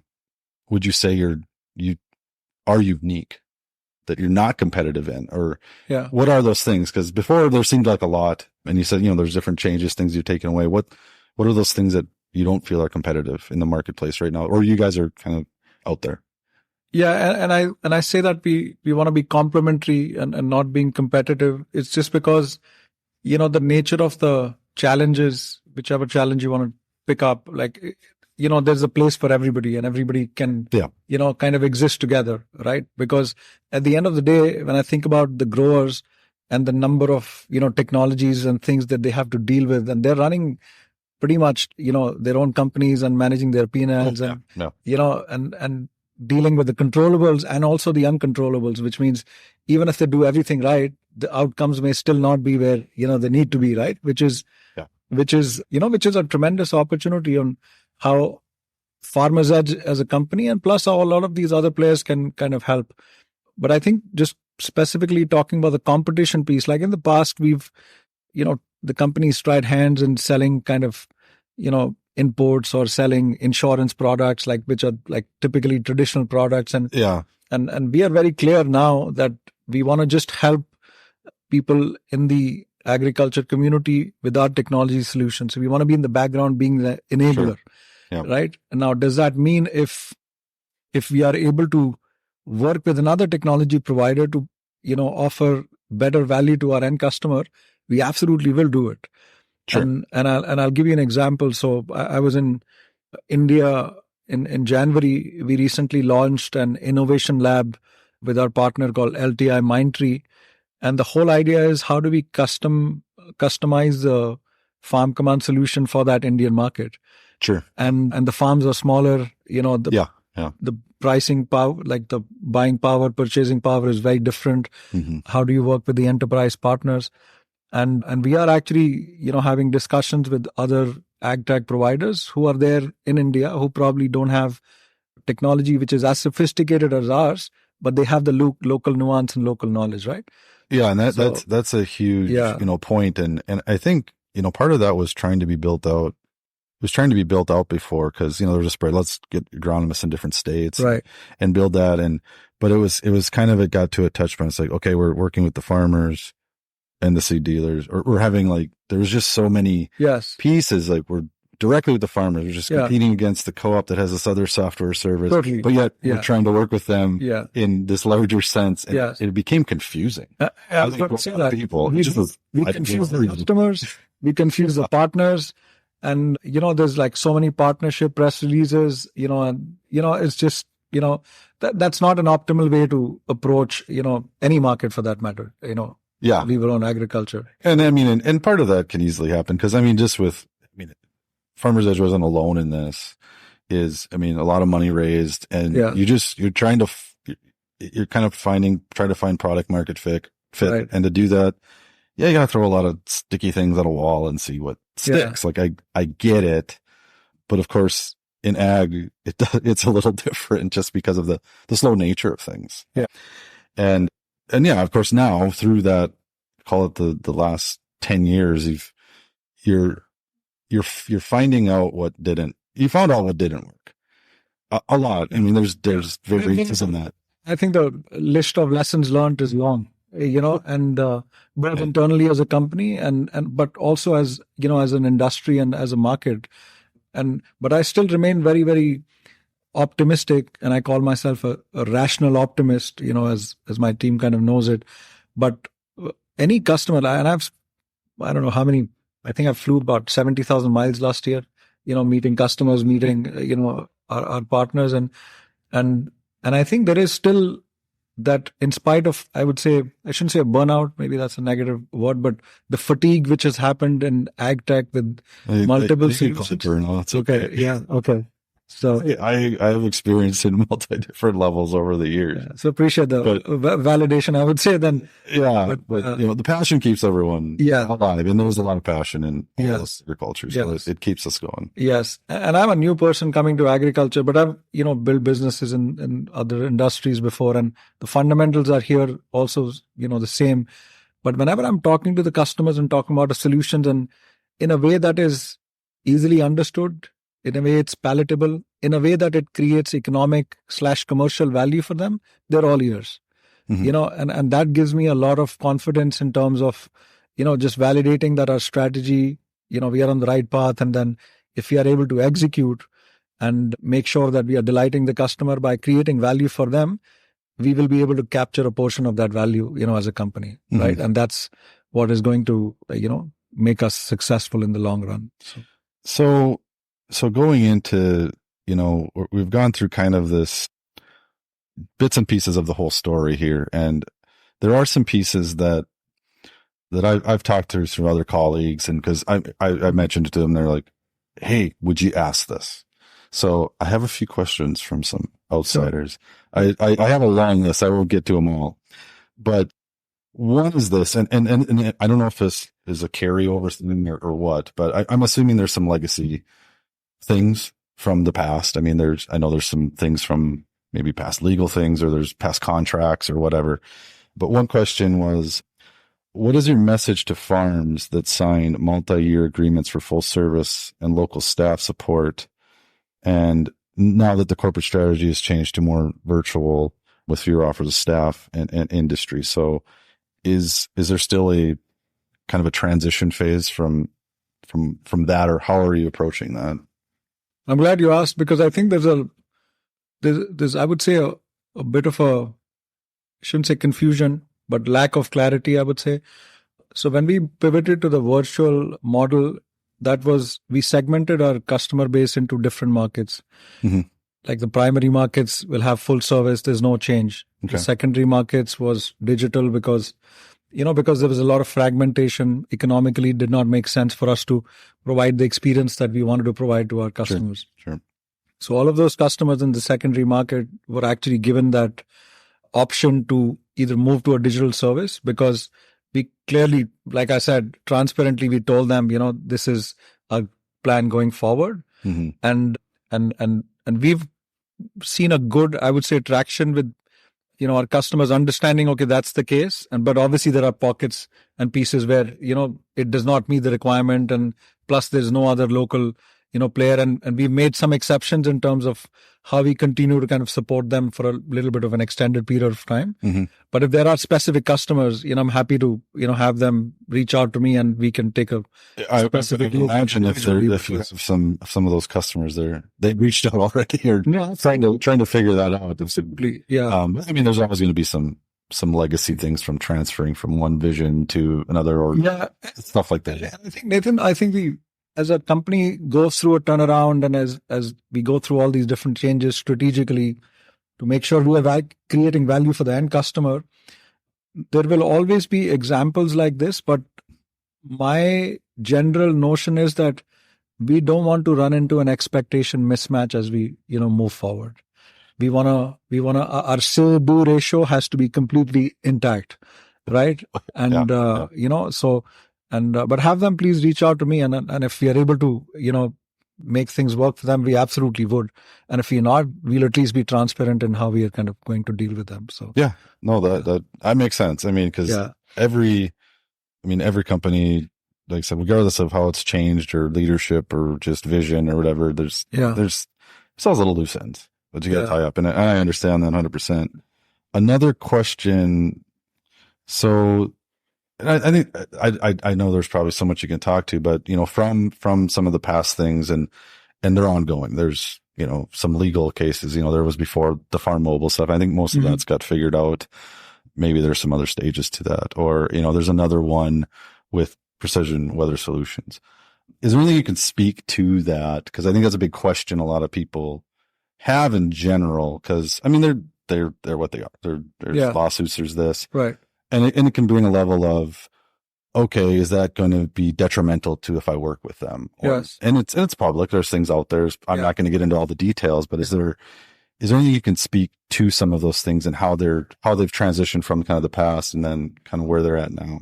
would you say you are unique, that you're not competitive in, or what are those things? Because before there seemed like a lot, and you said, there's different changes, things you've taken away. What are those things that you don't feel are competitive in the marketplace right now, or you guys are kind of out there? Yeah, and I say that we want to be complementary and not being competitive. It's just because, the nature of the challenges, whichever challenge you want to pick up, like, there's a place for everybody, and everybody can, kind of exist together, right? Because at the end of the day, when I think about the growers and the number of, technologies and things that they have to deal with, and they're running pretty much, their own companies and managing their P&Ls and dealing with the controllables and also the uncontrollables, which means even if they do everything right, the outcomes may still not be where, they need to be, right? Which is a tremendous opportunity on how Farmers Edge as a company, and plus how a lot of these other players can kind of help. But I think just specifically talking about the competition piece, like in the past, we've, the companies tried hands in selling kind of, imports or selling insurance products, like which are like typically traditional products. And we are very clear now that we want to just help people in the agriculture community with our technology solutions. So we want to be in the background being the enabler, right? And now, does that mean if we are able to work with another technology provider to, offer better value to our end customer, we absolutely will do it. Sure. And I'll give you an example. So I was in India in January. We recently launched an innovation lab with our partner called LTI Mindtree. And the whole idea is, how do we customize the farm command solution for that Indian market? Sure. And the farms are smaller, the pricing power, like the buying power, purchasing power is very different. Mm-hmm. How do you work with the enterprise partners? And we are actually, having discussions with other ag tech providers who are there in India, who probably don't have technology which is as sophisticated as ours, but they have the local nuance and local knowledge, right? Yeah, and that's a huge point. And I think part of that was trying to be built out. It was trying to be built out before, because there was a spread. Let's get agronomists in different states, right, and build that. But it was kind of, it got to a touch point. It's like, okay, we're working with the farmers and the seed dealers, or we're having there was just so many pieces. Like, we're directly with the farmers. We're just competing against the co-op that has this other software service, but yet we're trying to work with them in this larger sense. And it became confusing. I think people, we confuse the customers, we confuse the partners, and there's like so many partnership press releases, and it's just that's not an optimal way to approach any market for that matter. Leave alone agriculture. And I mean, and part of that can easily happen, because Farmers Edge wasn't alone in this. A lot of money raised, and you're trying to find product market fit. Right. And to do that, you gotta throw a lot of sticky things at a wall and see what sticks. Like, I get it, but of course in ag, it's a little different just because of the slow nature of things. Yeah. And of course now, through that, call it the last 10 years, you're finding out you found out what didn't work. A lot. I mean, there's variations in that. I think the list of lessons learned is long, and both internally as a company and but also as an industry and as a market. But I still remain very, very optimistic, and I call myself a rational optimist, as my team kind of knows it. But any customer, and I don't know how many, I think I flew about 70,000 miles last year, meeting customers, meeting, our partners. And I think there is still that in spite of, I would say, I shouldn't say a burnout, maybe that's a negative word, but the fatigue which has happened in ag tech with multiple solutions. Burnout. Okay. Yeah. Okay. So I have experience in multi different levels over the years. So appreciate the validation, I would say then. Yeah, but the passion keeps everyone alive, and there's a lot of passion in all this agriculture, so it keeps us going. Yes, and I'm a new person coming to agriculture, but I've built businesses in other industries before, and the fundamentals are here also the same. But whenever I'm talking to the customers and talking about the solutions, and in a way that is easily understood, in a way it's palatable, in a way that it creates economic/commercial value for them, they're all ears. And that gives me a lot of confidence in terms of, just validating that our strategy, we are on the right path. And then if we are able to execute and make sure that we are delighting the customer by creating value for them, we will be able to capture a portion of that value, as a company, right? And that's what is going to, make us successful in the long run. So going into, we've gone through kind of this bits and pieces of the whole story here. And there are some pieces that I've talked through some other colleagues, and because I mentioned it to them, they're like, hey, would you ask this? So I have a few questions from some outsiders. Sure. I have a long list. I won't get to them all, but one is this, and I don't know if this is a carryover thing or what, but I'm assuming there's some legacy things from the past. I mean, I know there's some things from maybe past legal things, or there's past contracts or whatever. But one question was, what is your message to farms that sign multi-year agreements for full service and local staff support? And now that the corporate strategy has changed to more virtual with fewer offers of staff and industry. So is there still a kind of a transition phase from that, or how are you approaching that? I'm glad you asked, because I think there's I would say a bit of I shouldn't say confusion, but lack of clarity, I would say. So when we pivoted to the virtual model, we segmented our customer base into different markets. Like the primary markets will have full service. There's no change. Okay. The secondary markets was digital because there was a lot of fragmentation. Economically, it did not make sense for us to provide the experience that we wanted to provide to our customers. Sure. So all of those customers in the secondary market were actually given that option to either move to a digital service, because we clearly, like I said, transparently, we told them, this is our plan going forward. And we've seen a good, I would say, traction with, our customers understanding, okay, that's the case. But obviously there are pockets and pieces where, it does not meet the requirement. And plus there's no other local, player. And we've made some exceptions in terms of how we continue to kind of support them for a little bit of an extended period of time. But if there are specific customers, I'm happy to, have them reach out to me, and we can take a specific look. I imagine if you have some of those customers they reached out already, or trying to figure that out. Simply, yeah. I mean, there's always going to be some legacy things from transferring from one vision to another, or stuff like that. I think, Nathan, as a company goes through a turnaround, and as we go through all these different changes strategically to make sure we are creating value for the end customer, there will always be examples like this. But my general notion is that we don't want to run into an expectation mismatch as we, move forward. We want to, our say-do ratio has to be completely intact, right? And, but have them please reach out to me. And if we are able to, make things work for them, we absolutely would. And if we're not, we'll at least be transparent in how we are kind of going to deal with them. So, that makes sense. I mean, because every company, like I said, regardless of how it's changed or leadership or just vision or whatever, there's still a little loose ends, but you got to tie up. And I understand that 100%. Another question. So, I think I know there's probably so much you can talk to, but from some of the past things, and they're ongoing. There's some legal cases. There was before the farm mobile stuff. I think most of that's got figured out. Maybe there's some other stages to that, or there's another one with Precision Weather Solutions. Is there anything you can speak to that? Because I think that's a big question a lot of people have in general. Because I mean, they're what they are. There's Yeah. lawsuits, there's this. Right. And it can bring a level of, okay, is that going to be detrimental to if I work with them? Yes. And it's public. There's things out there. I'm not going to get into all the details, but is there anything you can speak to some of those things and how they've transitioned from kind of the past and then kind of where they're at now?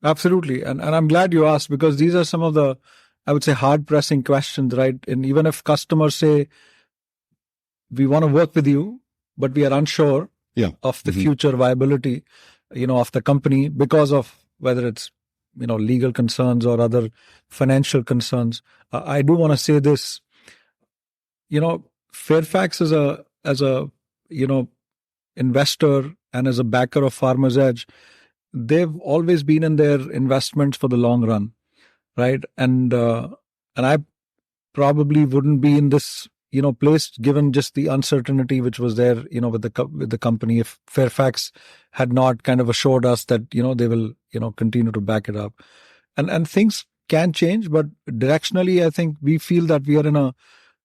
Absolutely. And I'm glad you asked, because these are some of the, I would say, hard pressing questions, right? And even if customers say, we want to work with you, but we are unsure of the future viability, of the company because of whether it's, legal concerns or other financial concerns. I do want to say this, Fairfax as a, investor and as a backer of Farmers Edge, they've always been in their investments for the long run, right? And I probably wouldn't be in this, place given just the uncertainty which was there, with the company, if Fairfax had not kind of assured us that, they will, continue to back it up. And things can change, but directionally, I think we feel that we are in a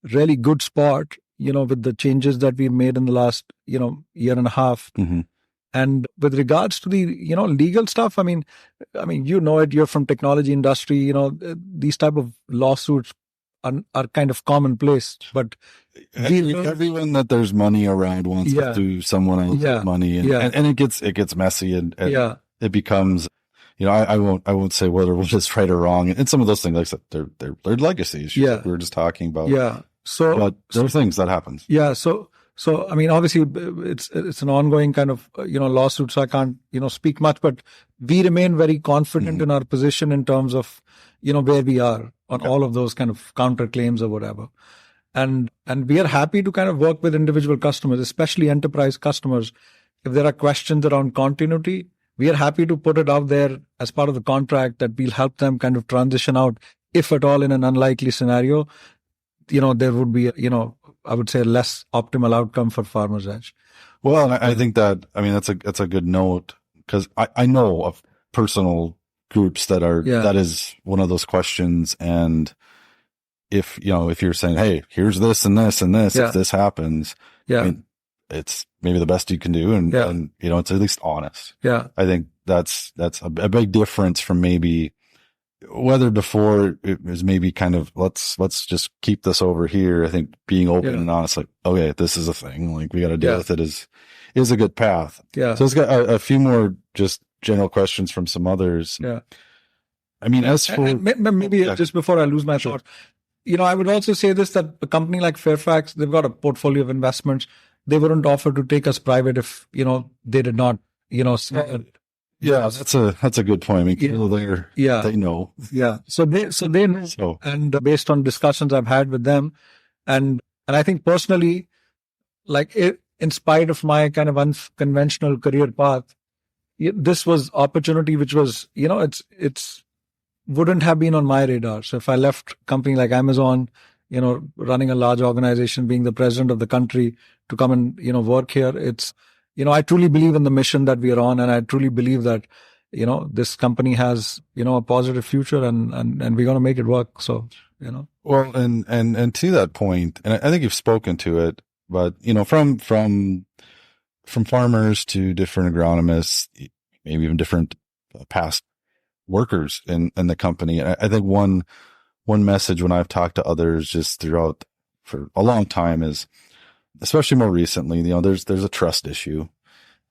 really good spot, with the changes that we've made in the last, year and a half. Mm-hmm. And with regards to the, legal stuff, I mean, you're from technology industry, these type of lawsuits are kind of commonplace, but everyone that there's money around wants to do someone else's money, and it gets messy, and it becomes, I won't say whether it's right or wrong, and some of those things, like I said, they're legacies. Like we were just talking about. But there are things that happen. So I mean, obviously, it's an ongoing kind of lawsuit, so I can't speak much. But we remain very confident in our position in terms of where we are on all of those kind of counterclaims or whatever, and we are happy to kind of work with individual customers, especially enterprise customers. If there are questions around continuity, we are happy to put it out there as part of the contract that we'll help them kind of transition out, if at all in an unlikely scenario, there would be I would say, less optimal outcome for Farmers Edge. Well, I think that, that's a good note, because I know of personal groups that are, that is one of those questions. And if you're saying, hey, here's this and this and this, if this happens, it's maybe the best you can do. And it's at least honest. I think that's a big difference from maybe whether before it was maybe kind of, let's just keep this over here. I think being open and honest, like, okay, this is a thing, like we got to deal with it, is a good path. So it's got a few more just general questions from some others. I mean, as for maybe just before I lose my thought, I would also say this, that a company like Fairfax, they've got a portfolio of investments. They wouldn't offer to take us private if, they did not, that's a good point. I mean, people there, they know. So they know. And based on discussions I've had with them, and I think personally, like in spite of my kind of unconventional career path, this was opportunity which was, it's wouldn't have been on my radar. So if I left a company like Amazon, running a large organization, being the president of the country, to come and, work here, it's, I truly believe in the mission that we are on, and I truly believe that, this company has, a positive future, and we're going to make it work. So, Well, and to that point, and I think you've spoken to it, but, from farmers to different agronomists, maybe even different past workers in the company. And I think one message when I've talked to others just throughout for a long time is, especially more recently, there's a trust issue.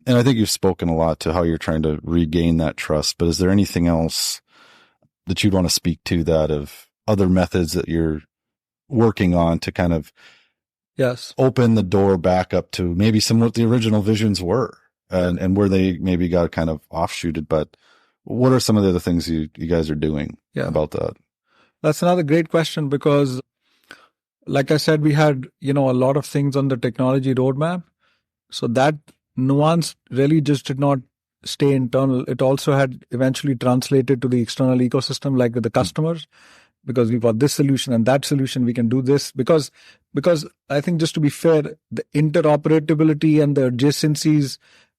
And I think you've spoken a lot to how you're trying to regain that trust, but is there anything else that you'd want to speak to, that of other methods that you're working on to kind of open the door back up to maybe some what the original visions were, and where they maybe got kind of offshooted, but what are some of the other things you guys are doing about that? That's another great question, because like I said, we had, a lot of things on the technology roadmap. So that nuance really just did not stay internal. It also had eventually translated to the external ecosystem, like with the customers, because we've got this solution and that solution, we can do this. Because I think, just to be fair, the interoperability and the adjacencies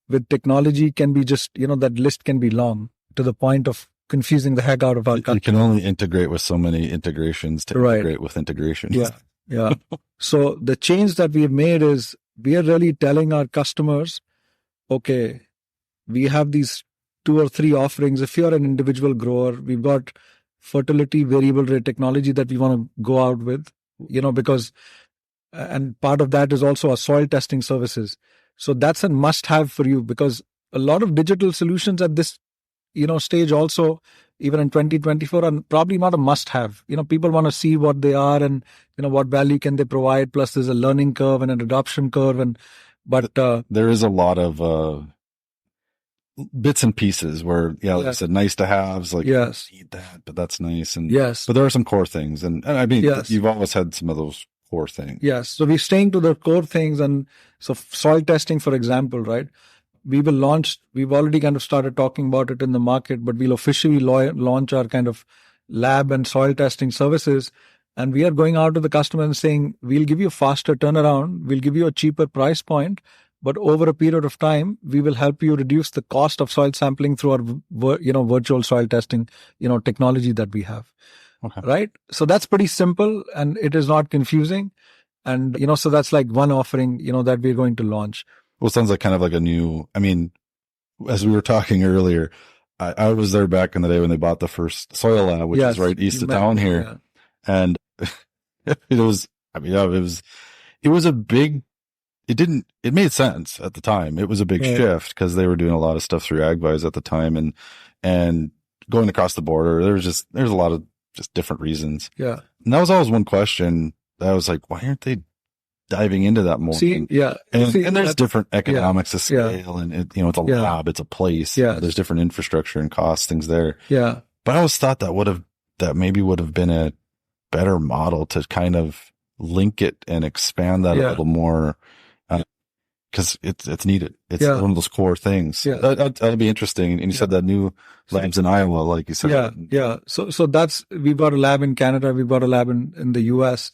with technology can be just, that list can be long, to the point of confusing the heck out of our customers. You can only integrate with so many integrations to integrate with integration. So the change that we have made is we are really telling our customers, okay, we have these 2 or 3 offerings. If you're an individual grower, we've got fertility variable rate technology that we want to go out with, because, and part of that is also our soil testing services. So that's a must have for you, because a lot of digital solutions at this, stage also, even in 2024, are probably not a must have. People want to see what they are and, what value can they provide. Plus there's a learning curve and an adoption curve. But there is a lot of, bits and pieces where, like I said, nice to haves, like, yes, need that, but that's nice. And yes, but there are some core things. And I mean, yes, you've always had some of those core things. Yes. So we're staying to the core things. And so soil testing, for example, right? We've already kind of started talking about it in the market, but we'll officially launch our kind of lab and soil testing services. And we are going out to the customer and saying, we'll give you a faster turnaround. We'll give you a cheaper price point. But over a period of time, we will help you reduce the cost of soil sampling through our, virtual soil testing, technology that we have. Okay. Right. So that's pretty simple and it is not confusing. And, so that's like one offering, that we're going to launch. Well, it sounds like kind of like a new, I mean, as we were talking earlier, I was there back in the day when they bought the first soil lab, which is right east of town here. Yeah. And it was a big, it made sense at the time. It was a big shift because they were doing a lot of stuff through AgVise at the time and going across the border. There's a lot of just different reasons. Yeah. And that was always one question that I was like, why aren't they diving into that more? And there's different economics of scale and it's a lab, it's a place. Yeah. There's different infrastructure and cost things there. Yeah. But I always thought that maybe would have been a better model to kind of link it and expand that a little more. Cause it's needed. It's one of those core things. Yeah. That'll be interesting. And you said that new labs in Iowa, like you said. Yeah. Yeah. So we've got a lab in Canada. We've got a lab in the US.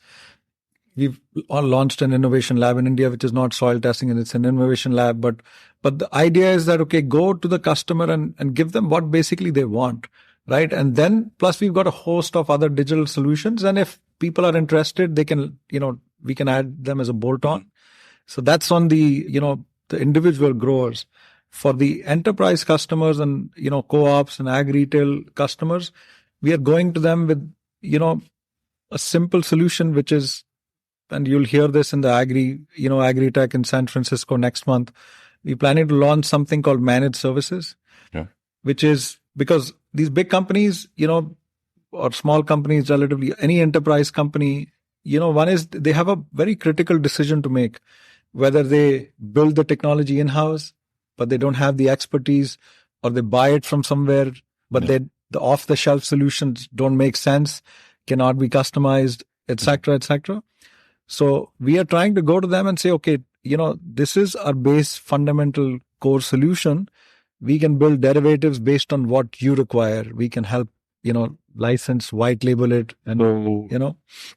We've launched an innovation lab in India, which is not soil testing and it's an innovation lab. But the idea is that, okay, go to the customer and give them what basically they want. Right. And then plus we've got a host of other digital solutions. And if people are interested, they can, we can add them as a bolt-on. So that's on the, the individual growers. For the enterprise customers and, co-ops and ag retail customers, we are going to them with, a simple solution, which is, and you'll hear this in the Agri-Tech in San Francisco next month. We're planning to launch something called managed services, which is because these big companies, or small companies relatively, any enterprise company, one is they have a very critical decision to make. Whether they build the technology in-house, but they don't have the expertise, or they buy it from somewhere, but the off-the-shelf solutions don't make sense, cannot be customized, etc., etc. So we are trying to go to them and say, okay, this is our base fundamental core solution. We can build derivatives based on what you require. We can help, license, white label it, and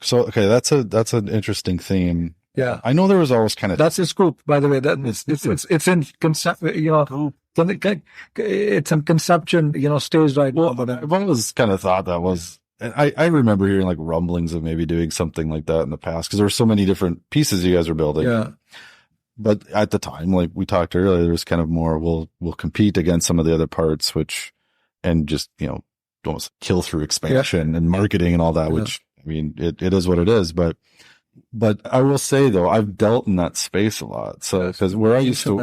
So okay, that's an interesting theme. Yeah, I know there was always kind of that's a scoop, by the way. That it's in concept, it's in conception, stage right now. But I've always kind of thought that was. And I remember hearing like rumblings of maybe doing something like that in the past because there were so many different pieces you guys were building. Yeah. But at the time, like we talked earlier, there was kind of more we'll compete against some of the other parts, and just almost kill through expansion and marketing and all that. Which I mean, it is what it is, but I will say though, I've dealt in that space a lot. So, because where I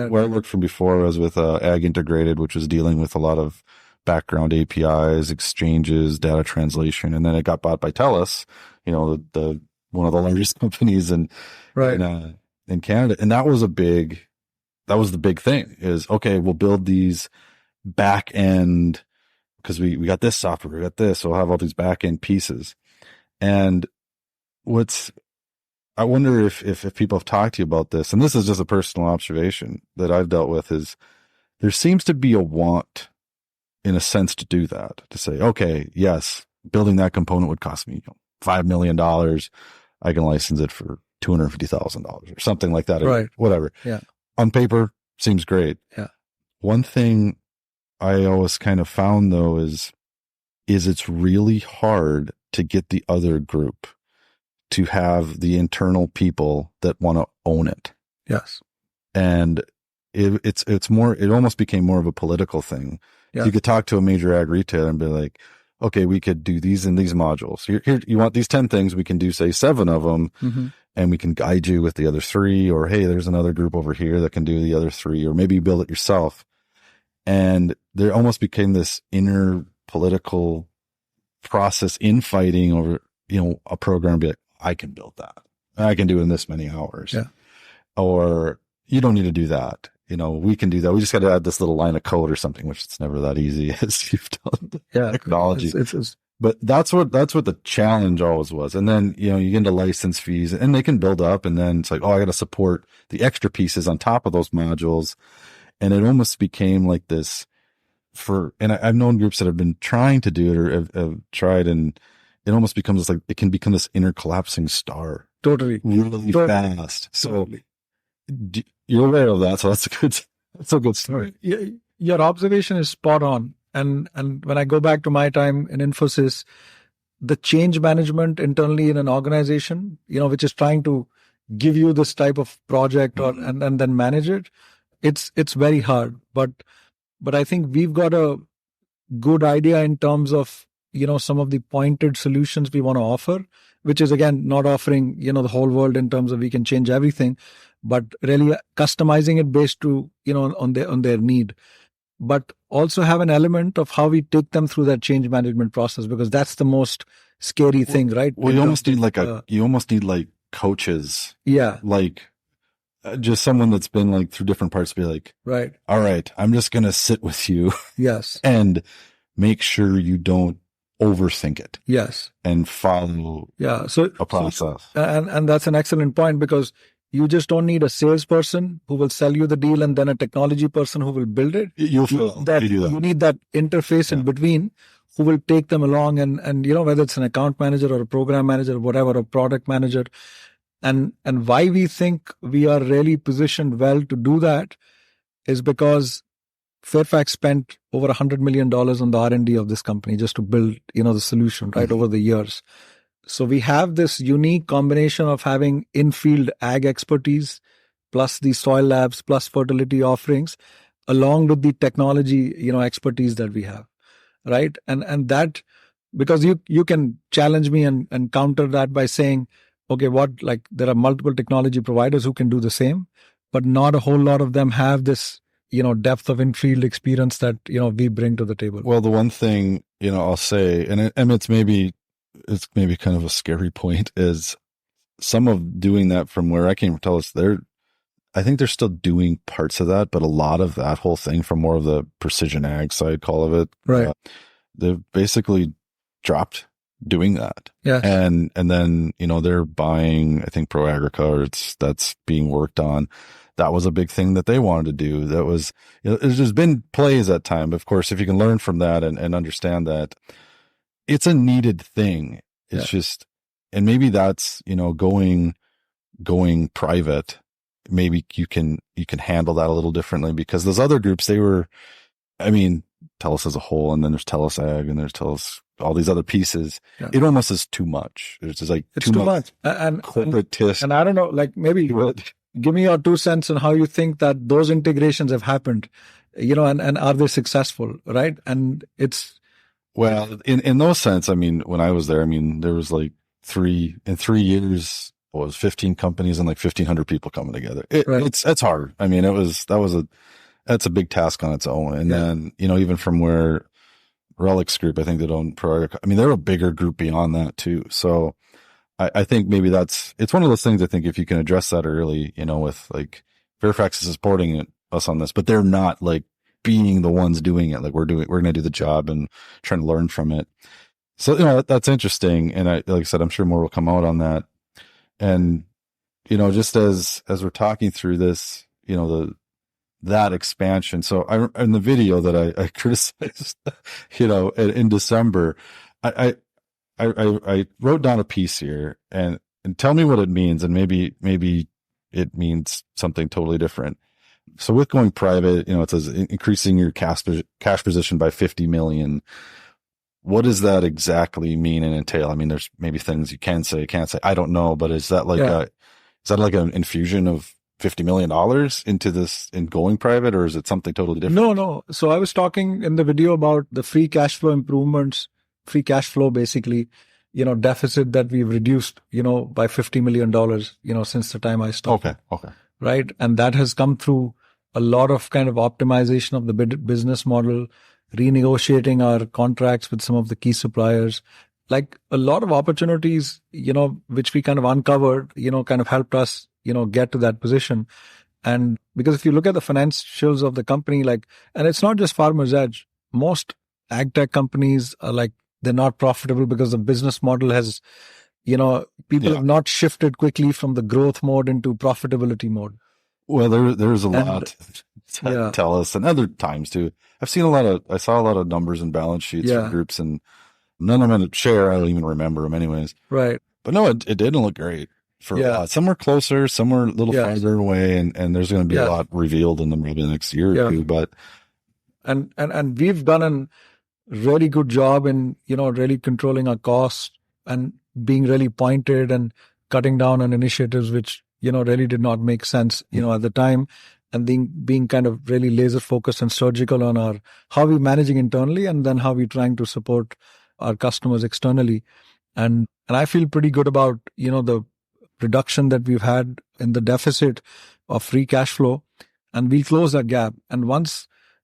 worked from before was with Ag Integrated, which was dealing with a lot of background APIs, exchanges, data translation. And then it got bought by TELUS, the one of the largest companies in Canada. And that was the big thing is, okay, we'll build these back end because we got this software, we got this. So we'll have all these back end pieces. And I wonder if people have talked to you about this, and this is just a personal observation that I've dealt with, is there seems to be a want in a sense to do that, to say, okay, yes, building that component would cost me $5 million. I can license it for $250,000 or something like that, or whatever. Yeah. On paper, seems great. Yeah. One thing I always kind of found though is it's really hard to get the other group to have the internal people that want to own it. Yes. And it's more, it almost became more of a political thing. Yeah. So you could talk to a major ag retailer and be like, okay, we could do these and these modules. Here, you want these 10 things, we can do, say, 7 of them, and we can guide you with the other 3, or hey, there's another group over here that can do the other 3, or maybe you build it yourself. And there almost became this inner political process infighting over, a program, be like, I can build that. I can do it in this many hours. Yeah. Or you don't need to do that. We can do that. We just got to add this little line of code or something, which it's never that easy as you've done technology. But that's what the challenge always was. And then, you get into license fees and they can build up, and then it's like, oh, I got to support the extra pieces on top of those modules. And it almost became like this and I've known groups that have been trying to do it or have tried, and it almost becomes like, it can become this inner collapsing star. Totally. Really fast. So you're aware of that. So that's a good story. Your observation is spot on. And when I go back to my time in Infosys, the change management internally in an organization, which is trying to give you this type of project and then manage it, it's very hard. But I think we've got a good idea in terms of, some of the pointed solutions we want to offer, which is, again, not offering, the whole world in terms of we can change everything, but really customizing it based to, on their need. But also have an element of how we take them through that change management process, because that's the most scary thing, right? Well, you almost need like coaches. Yeah. Like just someone that's been like through different parts to be like, right. All right, I'm just going to sit with you. Yes. And make sure you don't overthink it. Yes. And follow a process. And that's an excellent point, because you just don't need a salesperson who will sell you the deal and then a technology person who will build it. You need that interface in between who will take them along and whether it's an account manager or a program manager or whatever, a product manager. And why we think we are really positioned well to do that is because Fairfax spent over $100 million on the R&D of this company just to build, the solution, right, over the years. So we have this unique combination of having in-field ag expertise, plus the soil labs, plus fertility offerings, along with the technology, expertise that we have, right? And that, because you can challenge me and counter that by saying, okay, there are multiple technology providers who can do the same, but not a whole lot of them have this, depth of in-field experience that, we bring to the table. Well, the one thing, I'll say, and it's maybe kind of a scary point, is some of doing that from where I came from TELUS, I think they're still doing parts of that, but a lot of that whole thing from more of the precision ag side call of it, right? They've basically dropped doing that. Yeah. And then, they're buying, I think, Pro Agrica, or that's being worked on. That was a big thing that they wanted to do. That was, there's been plays at time. Of course, if you can learn from that and understand that it's a needed thing. It's just, and maybe that's, going private. Maybe you can handle that a little differently, because those other groups, TELUS as a whole, and then there's TELUS Ag, and there's TELUS, all these other pieces. Yeah. It almost is too much. It's just like it's too much. And corporatist. And I don't know, like maybe give me your 2 cents on how you think that those integrations have happened, and are they successful, right? And it's, well, in those sense, when I was there, there was like 3 years, it was 15 companies and like 1,500 people coming together. It's hard. That's a big task on its own. And then, even from where Relics Group, I think they own Pro Agrica, they're a bigger group beyond that too. So I think maybe it's one of those things. I think if you can address that early, with like Fairfax is supporting us on this, but they're not like being the ones doing it. Like we're going to do the job and trying to learn from it. So, that's interesting. And like I said, I'm sure more will come out on that. And, just as we're talking through this, that expansion. So in the video that I criticized, in December, I wrote down a piece here and tell me what it means. And maybe it means something totally different. So with going private, it says increasing your cash position by 50 million. What does that exactly mean and entail? There's maybe things you can say, can't say. I don't know, but is that like an infusion of $50 million into this in going private, or is it something totally different? No. So I was talking in the video about the free cash flow improvements, free cash flow, basically, deficit that we've reduced, by $50 million, since the time I started. Okay. Right. And that has come through a lot of kind of optimization of the business model, renegotiating our contracts with some of the key suppliers, like a lot of opportunities, which we kind of uncovered, kind of helped us, get to that position. And because if you look at the financials of the company, and it's not just Farmers Edge, most ag tech companies are they're not profitable because the business model has, people have not shifted quickly from the growth mode into profitability mode. Well, there's a lot to tell us, and other times too. I saw a lot of numbers and balance sheets for groups, and none of them in a share. I don't even remember them anyways. Right. But no, it didn't look great for a lot. Some were closer, some were a little farther away, and there's going to be a lot revealed in maybe the next year or two. But and we've done a really good job in really controlling our costs and being really pointed and cutting down on initiatives which really did not make sense at the time, and being kind of really laser focused and surgical on how we're managing internally and then how we're trying to support our customers externally. And I feel pretty good about the reduction that we've had in the deficit of free cash flow, and we'll close that gap. And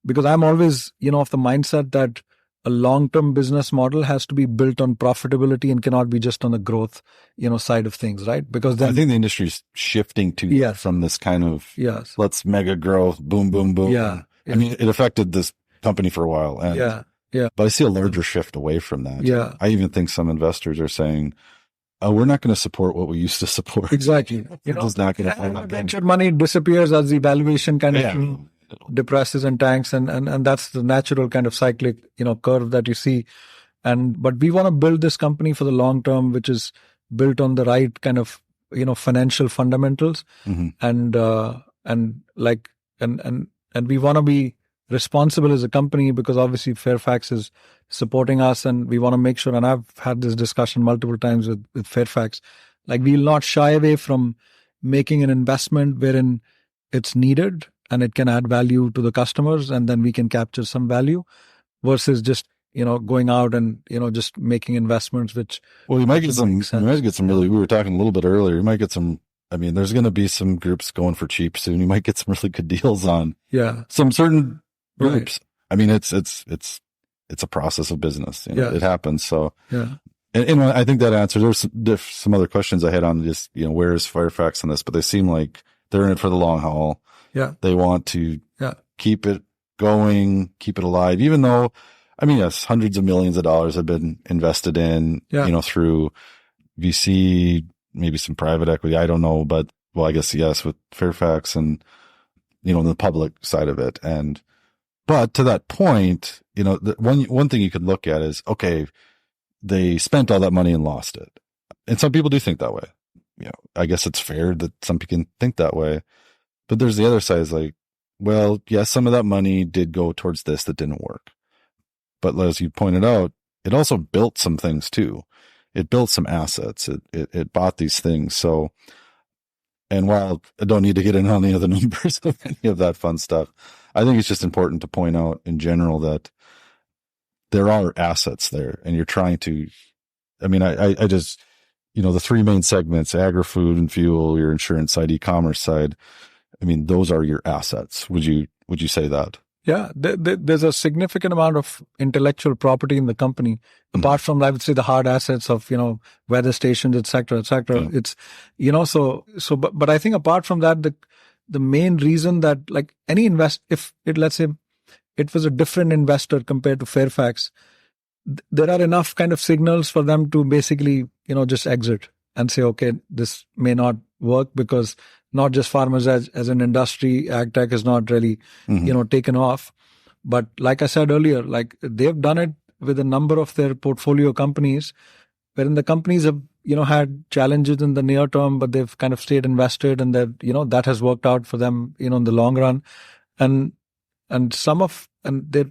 because I'm always of the mindset that a long-term business model has to be built on profitability and cannot be just on the growth, side of things, right? Because then I think the industry's shifting from this kind of let's mega growth, boom, boom, boom. Yeah. I mean, it affected this company for a while, and but I see a larger shift away from that. Yeah. I even think some investors are saying, "Oh, we're not going to support what we used to support." Exactly. It's not going to. Venture money disappears as the valuation kind of depresses and tanks, and that's the natural kind of cyclic curve that you see. But we want to build this company for the long term, which is built on the right kind of financial fundamentals, and we want to be responsible as a company, because obviously Fairfax is supporting us, and we want to make sure, and I've had this discussion multiple times with Fairfax, we'll not shy away from making an investment wherein it's needed and it can add value to the customers, and then we can capture some value, versus just going out and just making investments which you might get some really, we were talking a little bit earlier, you might get some, I mean, there's going to be some groups going for cheap soon. You might get some really good deals on some certain groups. I mean, it's a process of business. It happens. So and I think that answers. There's some other questions I had on just where is Fairfax on this, but they seem like they're in it for the long haul. Yeah, they want to keep it going, keep it alive, even though, I mean, yes, hundreds of millions of dollars have been invested in, through VC, maybe some private equity. I don't know, but I guess yes, with Fairfax and the public side of it. But to that point, the one thing you could look at is, okay, they spent all that money and lost it. And some people do think that way. I guess it's fair that some people can think that way. But there's the other side, is yes, some of that money did go towards this that didn't work. But as you pointed out, it also built some things too. It built some assets. It bought these things. So, and while I don't need to get in on any of the numbers of any of that fun stuff, I think it's just important to point out in general that there are assets there, and you're trying to, I mean, I just, the three main segments, agri-food and fuel, your insurance side, e-commerce side, I mean, those are your assets. Would you say that? Yeah, there's a significant amount of intellectual property in the company, apart from, I would say, the hard assets of, weather stations, et cetera, et cetera. It's, but I think apart from that, the main reason that any if let's say it was a different investor compared to Fairfax, there are enough kind of signals for them to basically, just exit and say, okay, this may not work, because not just Farmers as an industry, ag tech is not really, taken off. But like I said earlier, they've done it with a number of their portfolio companies, wherein the companies have, had challenges in the near term, but they've kind of stayed invested, and that has worked out for them, in the long run. And there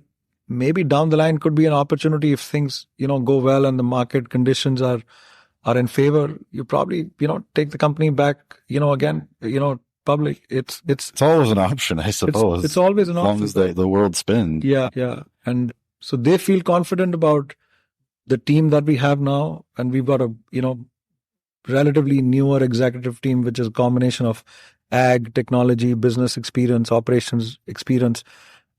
maybe down the line could be an opportunity if things, go well and the market conditions are in favor. You probably, take the company back, again, public. It's always an option, I suppose. It's always an option. As long as the world spins. Yeah. And so they feel confident about the team that we have now, and we've got a relatively newer executive team, which is a combination of ag, technology, business experience, operations experience.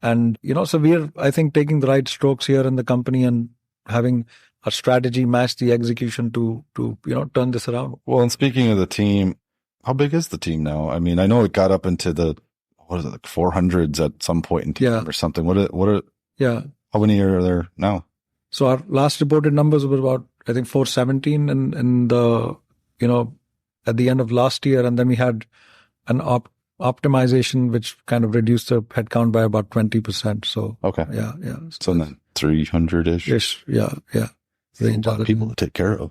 And, so we're, I think, taking the right strokes here in the company and having our strategy match the execution to turn this around. Well, and speaking of the team, how big is the team now? I mean, I know it got up into the, like 400s at some point in time or something. How many are there now? So our last reported numbers were about, I think, 417 in the, at the end of last year. And then we had an optimization, which kind of reduced the headcount by about 20%. So, okay. Yeah. So then 300-ish. Yeah. A lot of people to take care of.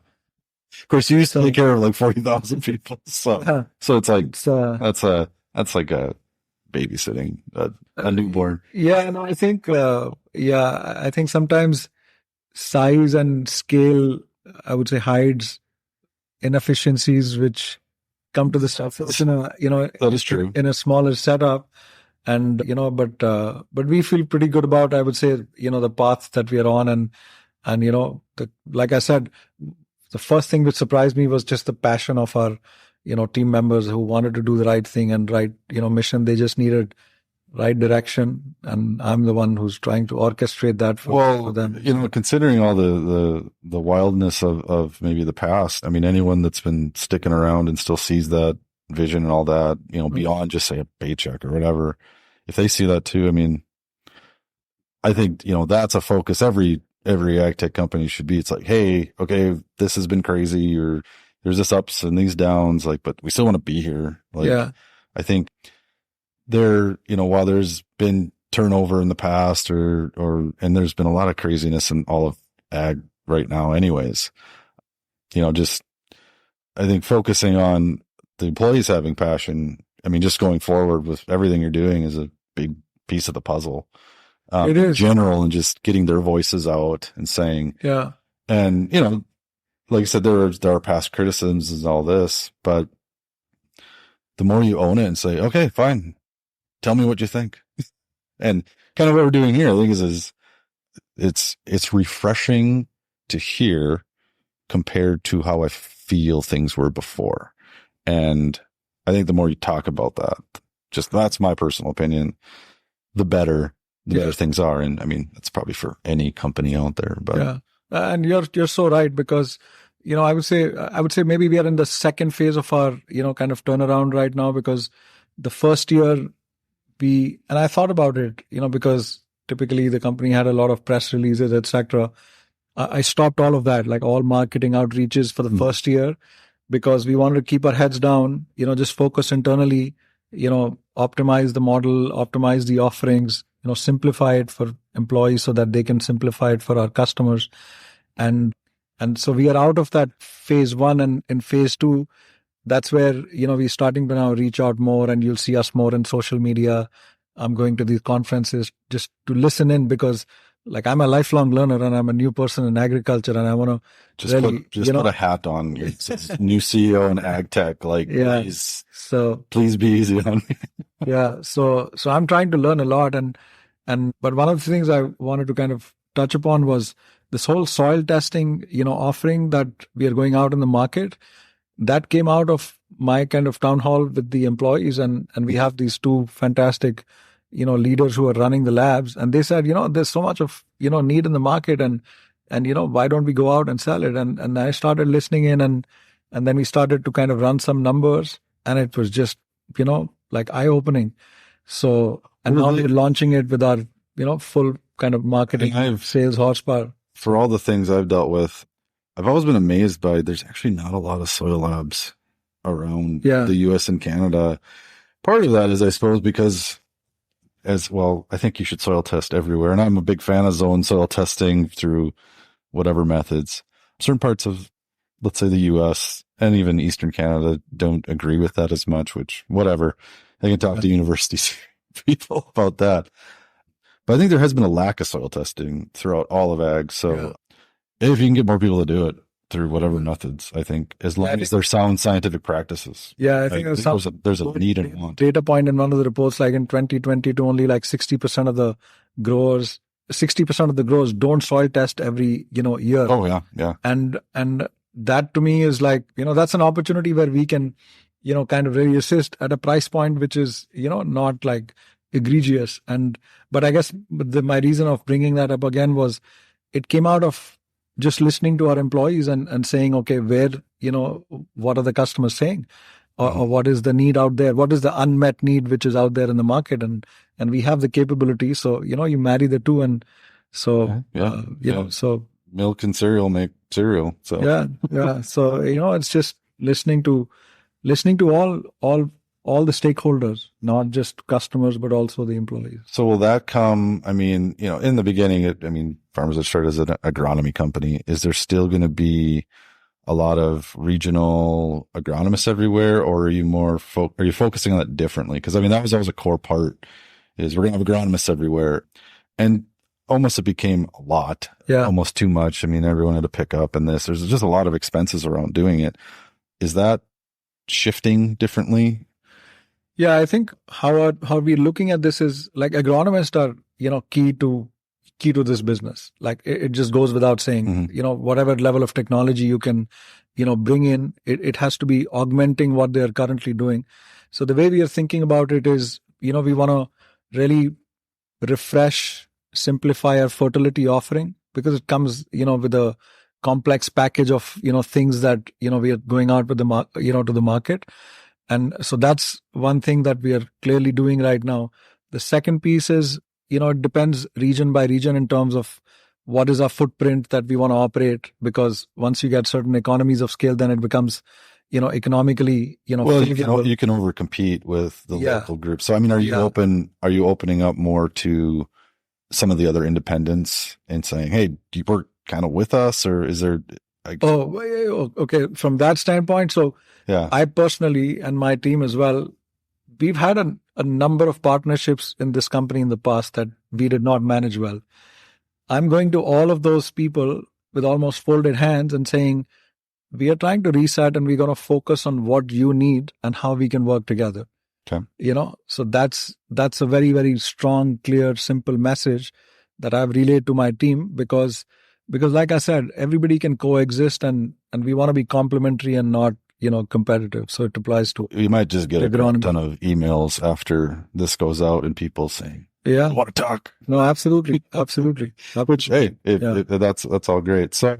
Of course, you used to take care of like 40,000 people. So it's like, that's like a babysitting a newborn. Yeah. No, I think, I think sometimes size and scale, I would say, hides inefficiencies which come to the surface in a, that is true, in a smaller setup. And, but we feel pretty good about, I would say, the path that we are on. And, like I said, the first thing which surprised me was just the passion of our, team members who wanted to do the right thing and right, mission. They just needed right direction. And I'm the one who's trying to orchestrate that for them. Considering all the wildness of maybe the past, I mean, anyone that's been sticking around and still sees that vision and all that, beyond just say a paycheck or whatever, if they see that too, I mean, I think, that's a focus every ag tech company should be. It's like, hey, okay, this has been crazy, or there's this ups and these downs, like, but we still want to be here. Like, I think while there's been turnover in the past and there's been a lot of craziness in all of ag right now anyways, just, I think focusing on the employees having passion, I mean, just going forward with everything you're doing is a big piece of the puzzle. It is. In general, and just getting their voices out and saying, and, like I said, there are past criticisms and all this, but the more you own it and say, okay, fine, tell me what you think. And kind of what we're doing here, I think is it's refreshing to hear compared to how I feel things were before. And I think the more you talk about that, just that's my personal opinion, the better things are. And I mean, that's probably for any company out there, but and you're so right, because, I would say maybe we are in the second phase of our, kind of turnaround right now, because the first year and I thought about it, because typically the company had a lot of press releases, etc. I stopped all of that, like all marketing outreaches for the first year, because we wanted to keep our heads down, just focus internally, optimize the model, optimize the offerings, simplify it for employees so that they can simplify it for our customers. And so we are out of that phase one, and in phase two, that's where, we're starting to now reach out more, and you'll see us more in social media. I'm going to these conferences just to listen in, because like I'm a lifelong learner and I'm a new person in agriculture, and I want to put a hat on. It's new CEO in ag tech. Like, please be easy on me. So I'm trying to learn a lot. But one of the things I wanted to kind of touch upon was this whole soil testing, offering that we are going out in the market. That came out of my kind of town hall with the employees, and we have these two fantastic, leaders who are running the labs, and they said, there's so much of, need in the market, and why don't we go out and sell it? And I started listening in, and then we started to kind of run some numbers, and it was just, like eye-opening. So, and now we're launching it with our, full kind of marketing, sales horsepower. For all the things I've dealt with, I've always been amazed by there's actually not a lot of soil labs around the US and Canada. Part of that is, I suppose, because as well, I think you should soil test everywhere. And I'm a big fan of zone soil testing through whatever methods. Certain parts of, let's say, the US and even Eastern Canada don't agree with that as much, which whatever. I can talk to universities people about that. But I think there has been a lack of soil testing throughout all of ag. So if you can get more people to do it, through whatever methods, I think, as long as they're sound scientific practices. Yeah, I think there's a need and want. Data point in one of the reports, like in 2022, only like 60% of the growers, 60% of the growers don't soil test every, year. Oh yeah. Yeah. And that to me is like, that's an opportunity where we can, kind of really assist at a price point, which is, not like egregious. But I guess my reason of bringing that up again was it came out of just listening to our employees and saying, okay, where, what are the customers saying? Or what is the need out there? What is the unmet need which is out there in the market? And we have the capability. So, you marry the two. And so, so milk and cereal make cereal. So, yeah. So, it's just listening to all the stakeholders, not just customers, but also the employees. So will that come, I mean, in the beginning, Farmers had started as an agronomy company. Is there still going to be a lot of regional agronomists everywhere, or are you are you focusing on that differently? Because that was always a core part, is we're going to have agronomists everywhere. And almost it became a lot, almost too much. Everyone had to pick up and there's just a lot of expenses around doing it. Is that shifting differently? Yeah, I think how we're looking at this is like agronomists are, key to this business. Like it just goes without saying, whatever level of technology you can, bring in, it has to be augmenting what they're currently doing. So the way we are thinking about it is, we want to really refresh, simplify our fertility offering, because it comes, with a complex package of, things that, we are going out with to the market. And so that's one thing that we are clearly doing right now. The second piece is, it depends region by region in terms of what is our footprint that we want to operate, because once you get certain economies of scale, then it becomes, economically, well, you can overcompete with the local groups. So, are you opening up more to some of the other independents and saying, hey, do you work kind of with us, or is there? Okay. From that standpoint, so I personally and my team as well, we've had a number of partnerships in this company in the past that we did not manage well. I'm going to all of those people with almost folded hands and saying, we are trying to reset and we're going to focus on what you need and how we can work together. Okay. So that's a very, very strong, clear, simple message that I've relayed to my team, because like I said, everybody can coexist and we want to be complementary and not, competitive. So it applies to. You might just get a ton of emails after this goes out and people saying, I want to talk. No, absolutely. Absolutely. Which, hey, that's all great. So,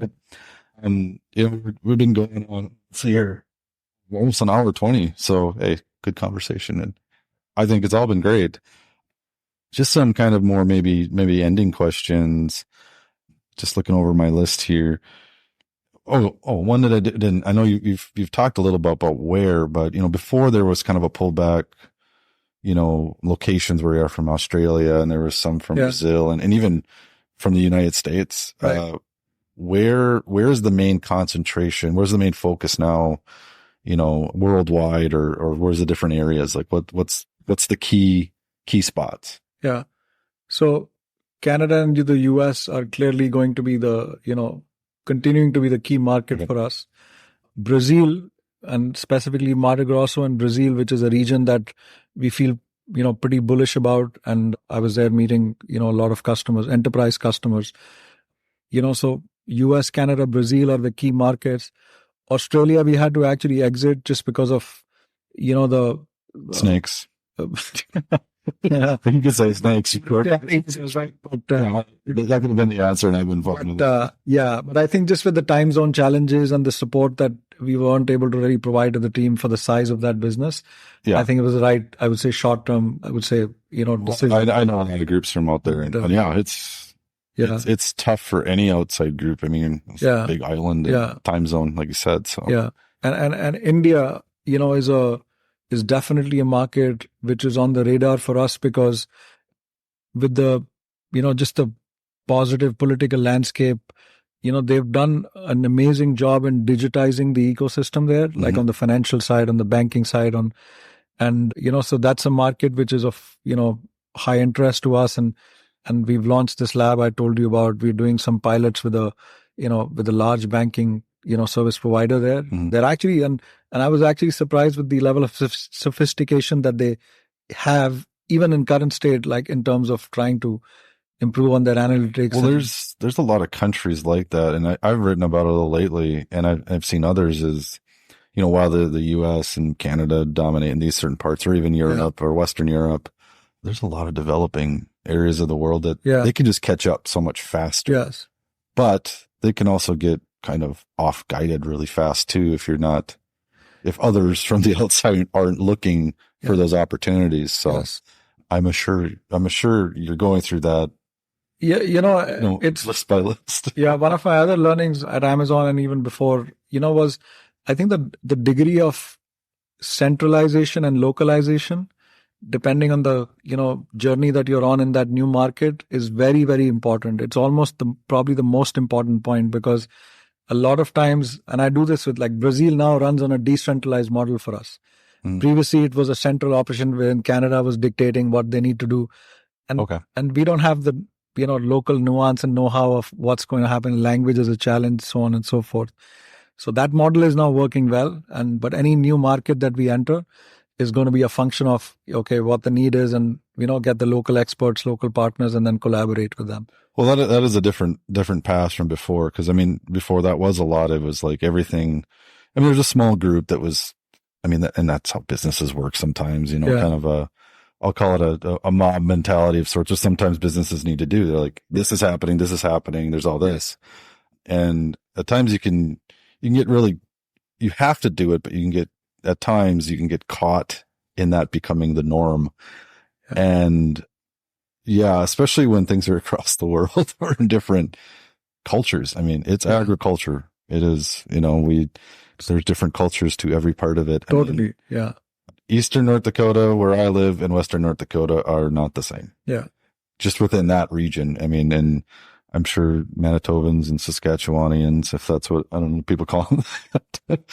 we've been going on here almost an hour 20. So, hey, good conversation. And I think it's all been great. Just some kind of more maybe ending questions. Just looking over my list here. One that I didn't. I know you've talked a little bit about where, but before there was kind of a pullback. Locations where you are from Australia, and there was some from Brazil, and even from the United States. Right. Where's the main concentration? Where's the main focus now? Worldwide, or where's the different areas? Like what's the key spots? Yeah. So Canada and the US are clearly going to be the, continuing to be the key market for us. Brazil, and specifically Mato Grosso and Brazil, which is a region that we feel, pretty bullish about. And I was there meeting, a lot of customers, enterprise customers, so US, Canada, Brazil are the key markets. Australia, we had to actually exit just because of, the snakes. Yeah, you could say snakes. Yeah, was right. But that could have been the answer, and I've been fucking with it. But I think just with the time zone challenges and the support that we weren't able to really provide to the team for the size of that business, I think it was the right, I would say, short term, I would say, decision. I know a lot of groups from out there, and it's tough for any outside group. It's a big island, time zone, like you said. So and India, is definitely a market which is on the radar for us, because with the, just the positive political landscape, they've done an amazing job in digitizing the ecosystem there, like on the financial side, on the banking side, so that's a market which is of, high interest to us. And we've launched this lab I told you about. We're doing some pilots with a large banking, service provider there. They're actually, and I was actually surprised with the level of sophistication that they have, even in current state, like in terms of trying to improve on their analytics. Well, there's a lot of countries like that, and I've written about it a little lately, and I've seen others is, while the U.S. and Canada dominate in these certain parts, or even Europe or Western Europe, there's a lot of developing areas of the world that they can just catch up so much faster. Yes. But they can also get kind of off-guided really fast too if others from the outside aren't looking for those opportunities. So I'm sure you're going through that. Yeah, it's list by list. Yeah, one of my other learnings at Amazon and even before, was I think the degree of centralization and localization, depending on the journey that you're on in that new market, is very, very important. It's almost probably the most important point, because a lot of times, and I do this with, like, Brazil now runs on a decentralized model for us. Previously, it was a central operation wherein Canada was dictating what they need to do, and we don't have the local nuance and know-how of what's going to happen. Language is a challenge, so on and so forth. So that model is now working well, but any new market that we enter is going to be a function of, what the need is, and, get the local experts, local partners, and then collaborate with them. Well, that is a different path from before. Cause before that was a lot, it was like everything. There's a small group that was, and that's how businesses work sometimes, kind of I'll call it a mob mentality of sorts, or sometimes businesses need to do. They're like, this is happening, there's all this. And at times you can get really, you have to do it, but at times you can get caught in that becoming the norm. And especially when things are across the world or in different cultures. It's agriculture. It is, there's different cultures to every part of it. Totally. Eastern North Dakota, where I live, and Western North Dakota are not the same. Yeah. Just within that region. And I'm sure Manitobans and Saskatchewanians, if that's what, I don't know, people call them,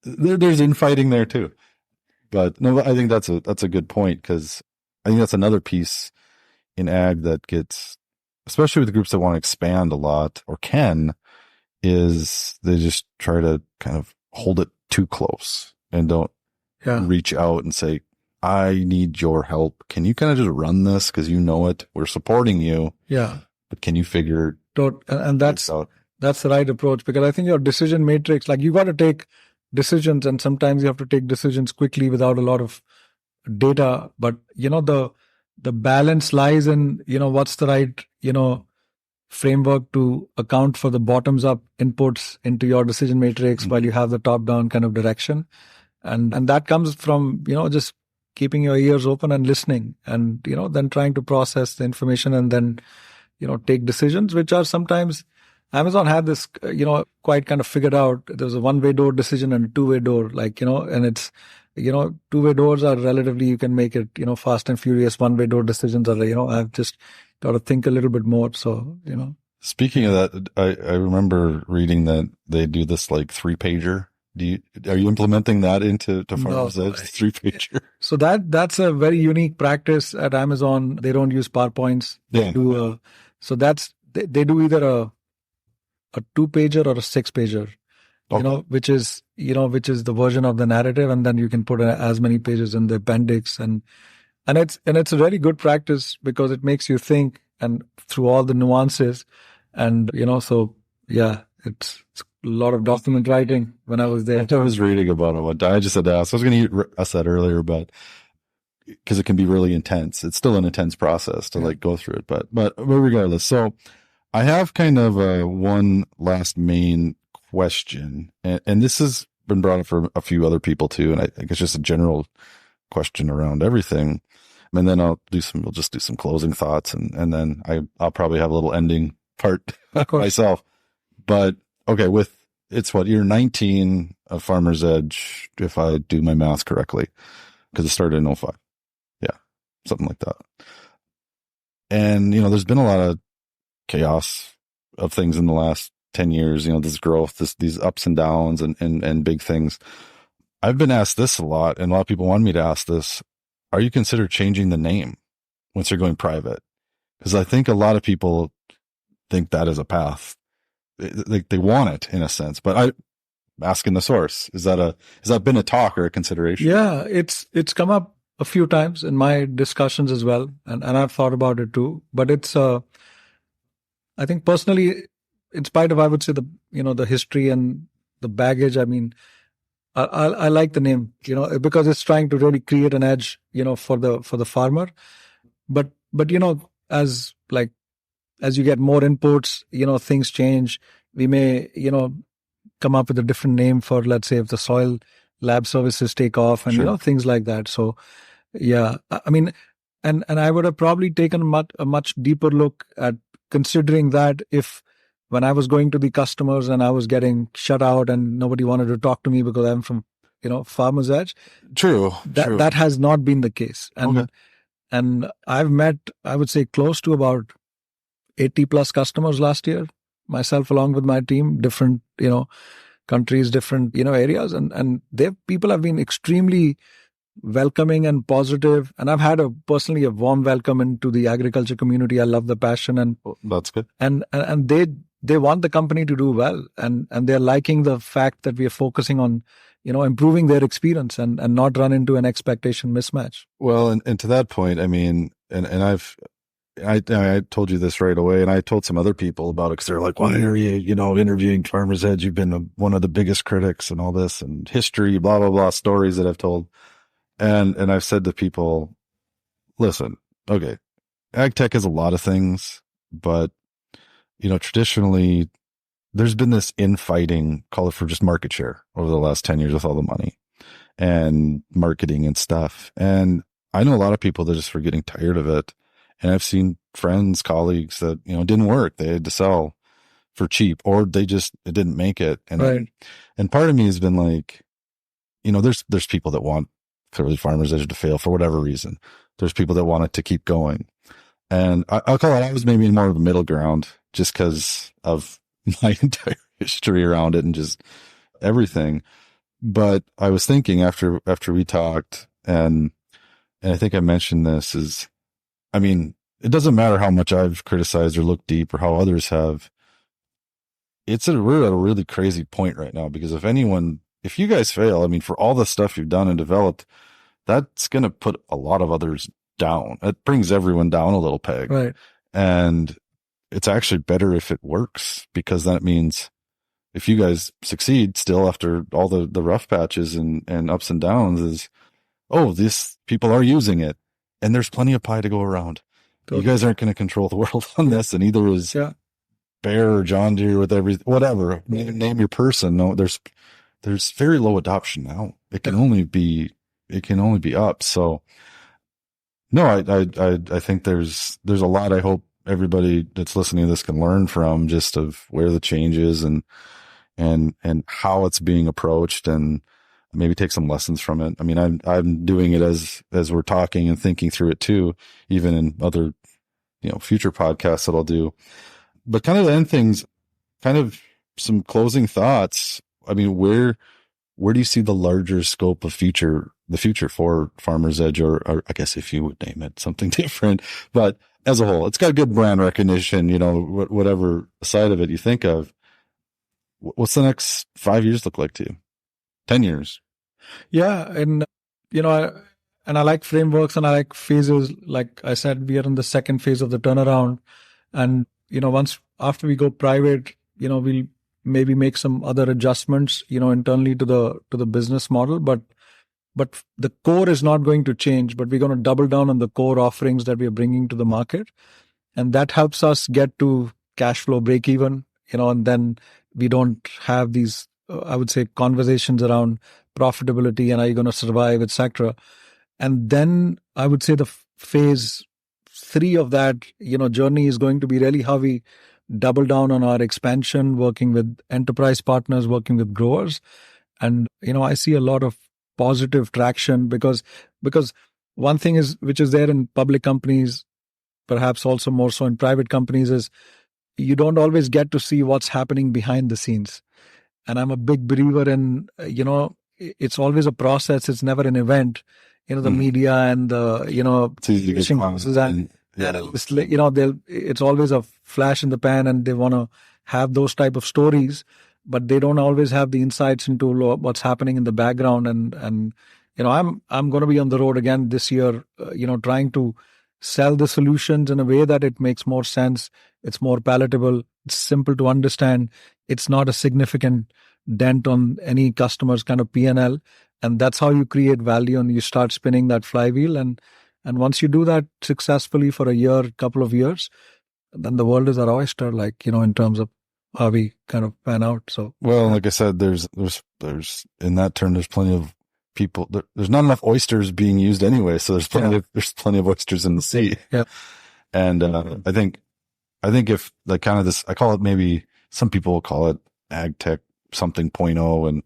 there's infighting there too. But no, I think that's a good point, because I think that's another piece in ag that gets, especially with the groups that want to expand a lot or can, is they just try to kind of hold it too close and don't reach out and say, I need your help. Can you kind of just run this? Cause it. We're supporting you. Yeah. But can you figure and that's out? That's the right approach, because I think your decision matrix, like, you got to take decisions, and sometimes you have to take decisions quickly without a lot of data. But, the balance lies in, what's the right, framework to account for the bottoms up inputs into your decision matrix while you have the top down kind of direction. And that comes from, just keeping your ears open and listening, and, then trying to process the information and then, take decisions, which are sometimes, Amazon had this, quite kind of figured out. There's a one-way door decision and a two-way door, and it's, two-way doors are relatively, you can make it, fast and furious. One-way door decisions are, I've just got to think a little bit more. So, Speaking of that, I remember reading that they do this like 3-pager. Are you implementing that into Farmer's Edge, 3-pager? So that's a very unique practice at Amazon. They don't use PowerPoints. So they do either a 2-pager or a 6-pager, which is the version of the narrative, and then you can put as many pages in the appendix, and it's a really good practice because it makes you think and through all the nuances, and it's a lot of document writing when I was there. I was reading about it one time. I just had to ask. I was going to ask that earlier, but because it can be really intense. It's still an intense process to go through it, but regardless. So I have kind of one last main question, and this has been brought up for a few other people too, and I think it's just a general question around everything. And then we'll just do some closing thoughts, and then I'll probably have a little ending part myself. But okay, it's what, year 19 of Farmer's Edge, if I do my math correctly, because it started in 2005. Yeah, something like that. And, there's been a lot of chaos of things in the last 10 years, this growth, these ups and downs and big things. I've been asked this a lot, and a lot of people want me to ask this. Are you consider changing the name once you're going private? Because I think a lot of people think that is a path. They want it in a sense, but asking the source. Has that been a talk or a consideration? Yeah, it's come up a few times in my discussions as well, and I've thought about it too. But it's I think personally, in spite of, I would say, the history and the baggage, I mean, I like the name, because it's trying to really create an edge, for the farmer. But as you get more inputs, things change. We may, come up with a different name for, let's say, if the soil lab services take off and, Sure. things like that. So, yeah, I mean, and I would have probably taken a much deeper look at considering that if when I was going to the customers and I was getting shut out and nobody wanted to talk to me because I'm from, Farmer's Edge. True. That has not been the case. And I've met, I would say, close to about 80 plus customers last year, myself along with my team, different, countries, different, areas. And people have been extremely welcoming and positive. And I've had personally a warm welcome into the agriculture community. I love the passion, and that's good. And they want the company to do well, and they're liking the fact that we are focusing on, improving their experience and not run into an expectation mismatch. Well, and to that point, I mean, and I told you this right away, and I told some other people about it because they're like, why are you, interviewing Farmer's Edge? You've been one of the biggest critics and all this and history, blah, blah, blah, stories that I've told. And I've said to people, listen, okay, ag tech is a lot of things, but, traditionally there's been this infighting, call it for just market share over the last 10 years with all the money and marketing and stuff. And I know a lot of people that just were getting tired of it. And I've seen friends, colleagues that, it didn't work. They had to sell for cheap, or it didn't make it. And, right. And part of me has been like, there's people that want clearly Farmer's Edge to fail for whatever reason. There's people that want it to keep going. And I'll call it, I was maybe more of a middle ground just because of my entire history around it and just everything. But I was thinking after we talked, and I think I mentioned this, is, I mean, it doesn't matter how much I've criticized or looked deep or how others have. We're at a really crazy point right now, because if you guys fail, I mean, for all the stuff you've done and developed, that's going to put a lot of others down. It brings everyone down a little peg. Right. And it's actually better if it works, because that means if you guys succeed still after all the rough patches and ups and downs, is, these people are using it and there's plenty of pie to go around. Totally. You guys aren't going to control the world on this. And either is Bear or John Deere with whatever, name your person. No, there's very low adoption now. It can only be up. So no, I think there's a lot I hope everybody that's listening to this can learn from, just of where the change is and how it's being approached, and maybe take some lessons from it. I mean, I'm doing it as we're talking and thinking through it too, even in other, future podcasts that I'll do. But kind of to end things, kind of some closing thoughts. I mean, where do you see the larger scope of the future for Farmer's Edge, or I guess if you would name it something different, but as a whole, it's got good brand recognition, whatever side of it you think of. What's the next 5 years look like to you? 10 years? Yeah. And, I like frameworks and I like phases. Like I said, we are in the second phase of the turnaround. And, once after we go private, we'll maybe make some other adjustments, internally to the business model. But the core is not going to change, but we're going to double down on the core offerings that we are bringing to the market. And that helps us get to cash flow break even, and then we don't have these, I would say, conversations around profitability and are you going to survive, etc. And then I would say the phase 3 of that, journey is going to be really how we double down on our expansion, working with enterprise partners, working with growers. And, I see a lot of positive traction because one thing which is there in public companies, perhaps also more so in private companies, is you don't always get to see what's happening behind the scenes. And I'm a big believer in, it's always a process. It's never an event. The media and the, it's easy to fishing get houses and it's always a flash in the pan, and they want to have those type of stories. but they don't always have the insights into what's happening in the background. And I'm going to be on the road again this year, trying to sell the solutions in a way that it makes more sense. It's more palatable. It's simple to understand. It's not a significant dent on any customer's kind of P&L. And that's how you create value, and you start spinning that flywheel. And once you do that successfully for a year, couple of years, then the world is our oyster, in terms of how we kind of pan out. So, well, like I said, there's in that term, there's plenty of people. There's not enough oysters being used anyway, so there's plenty of oysters in the sea. Yeah, and I think if like kind of this, I call it, maybe some people will call it ag tech something 0.0, and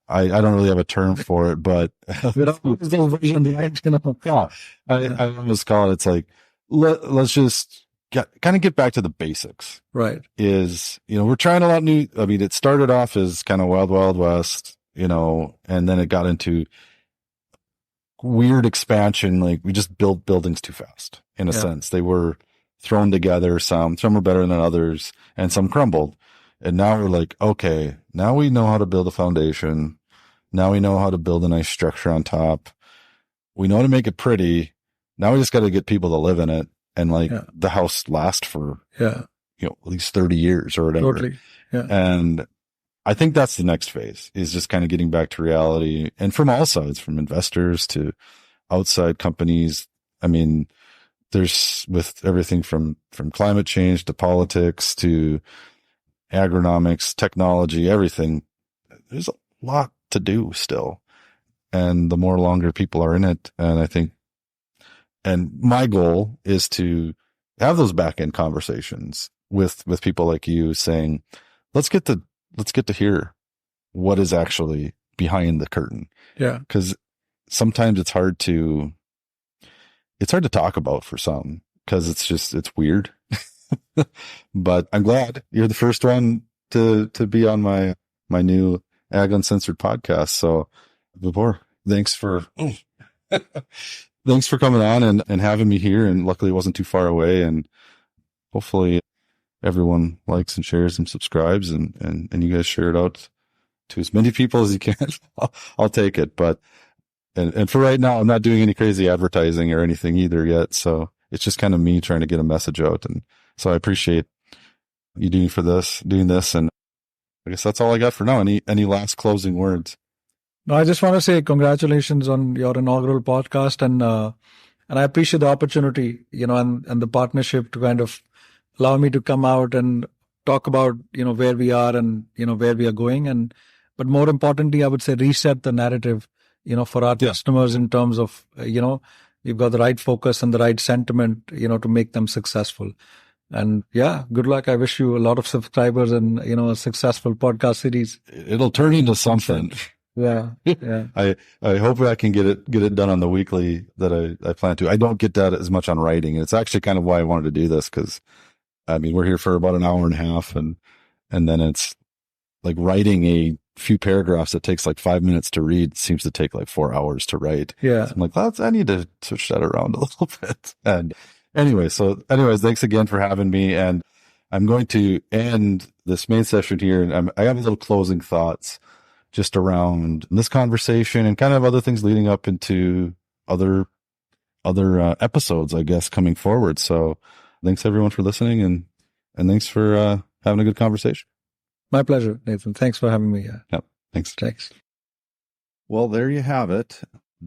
I don't really have a term for it, but I almost call it, it's like, let's just get back to the basics. Right. We're trying a lot new. I mean, it started off as kind of wild, wild west, and then it got into weird expansion. Like, we just built buildings too fast, in a sense. They were thrown together. Some were better than others, and some crumbled. And now we're like, okay, now we know how to build a foundation. Now we know how to build a nice structure on top. We know how to make it pretty. Now we just got to get people to live in it, and the house last for, at least 30 years or whatever. Totally. Yeah. And I think that's the next phase, is just kind of getting back to reality, and from all sides, from investors to outside companies. I mean, there's, with everything from climate change to politics to agronomics, technology, everything, there's a lot to do still. And the more longer people are in it, and my goal is to have those back end conversations with people like you, saying, let's get to hear what is actually behind the curtain. Yeah. Cause sometimes it's hard to talk about for some, cause it's weird. But I'm glad you're the first one to be on my new Ag Uncensored podcast. So, Vibhore, thanks for coming on and having me here. And luckily it wasn't too far away, and hopefully everyone likes and shares and subscribes, and you guys share it out to as many people as you can. I'll take it. But, and for right now, I'm not doing any crazy advertising or anything either yet. So it's just kind of me trying to get a message out. And so I appreciate you doing this. And I guess that's all I got for now. Any last closing words? No, I just want to say congratulations on your inaugural podcast, and I appreciate the opportunity, and the partnership to kind of allow me to come out and talk about, where we are and, where we are going. But more importantly, I would say reset the narrative, for our customers, in terms of, we've got the right focus and the right sentiment, to make them successful. And good luck. I wish you a lot of subscribers and, a successful podcast series. It'll turn into something. Yeah. I hope I can get it done on the weekly that I plan to. I don't get that as much on writing. And it's actually kind of why I wanted to do this, because I mean, we're here for about an hour and a half, and then it's like writing a few paragraphs that takes like 5 minutes to read seems to take like 4 hours to write. Yeah. So I'm like, I need to switch that around a little bit. And anyways, thanks again for having me. And I'm going to end this main session here. And I have a little closing thoughts just around this conversation and kind of other things leading up into other episodes, I guess, coming forward. So thanks everyone for listening, and thanks for having a good conversation. My pleasure, Nathan. Thanks for having me. Yep. Thanks. Well, there you have it.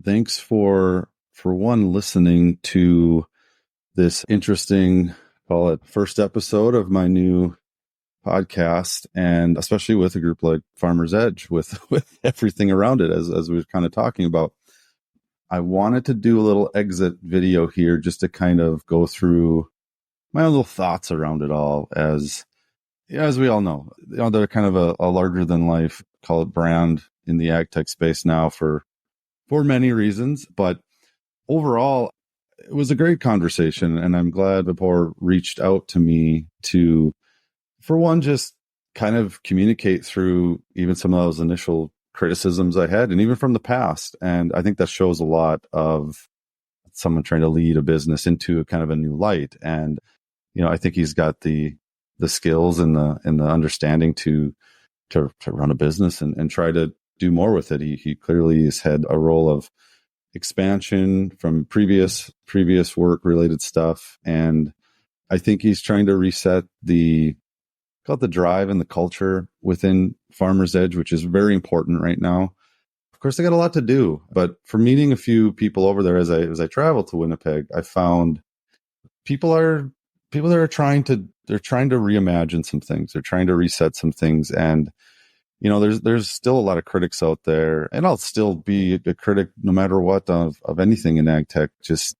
Thanks for listening to this interesting, call it, first episode of my new podcast, and especially with a group like Farmer's Edge, with everything around it, as we were kind of talking about. I wanted to do a little exit video here just to kind of go through my own little thoughts around it all. As we all know, they're kind of a larger than life, call it, brand in the ag tech space now for many reasons. But overall, it was a great conversation, and I'm glad Vibhore reached out to me to, for one, just kind of communicate through even some of those initial criticisms I had, and even from the past. And I think that shows a lot of someone trying to lead a business into a kind of a new light. And, I think he's got the skills and the understanding to run a business and try to do more with it. He clearly has had a role of expansion from previous work related stuff. And I think he's trying to reset the drive and the culture within Farmers Edge, which is very important right now. Of course, they got a lot to do, but for meeting a few people over there as I travel to Winnipeg, I found people that are trying to reimagine some things. They're trying to reset some things. And, there's still a lot of critics out there, and I'll still be a critic no matter what of anything in ag tech, just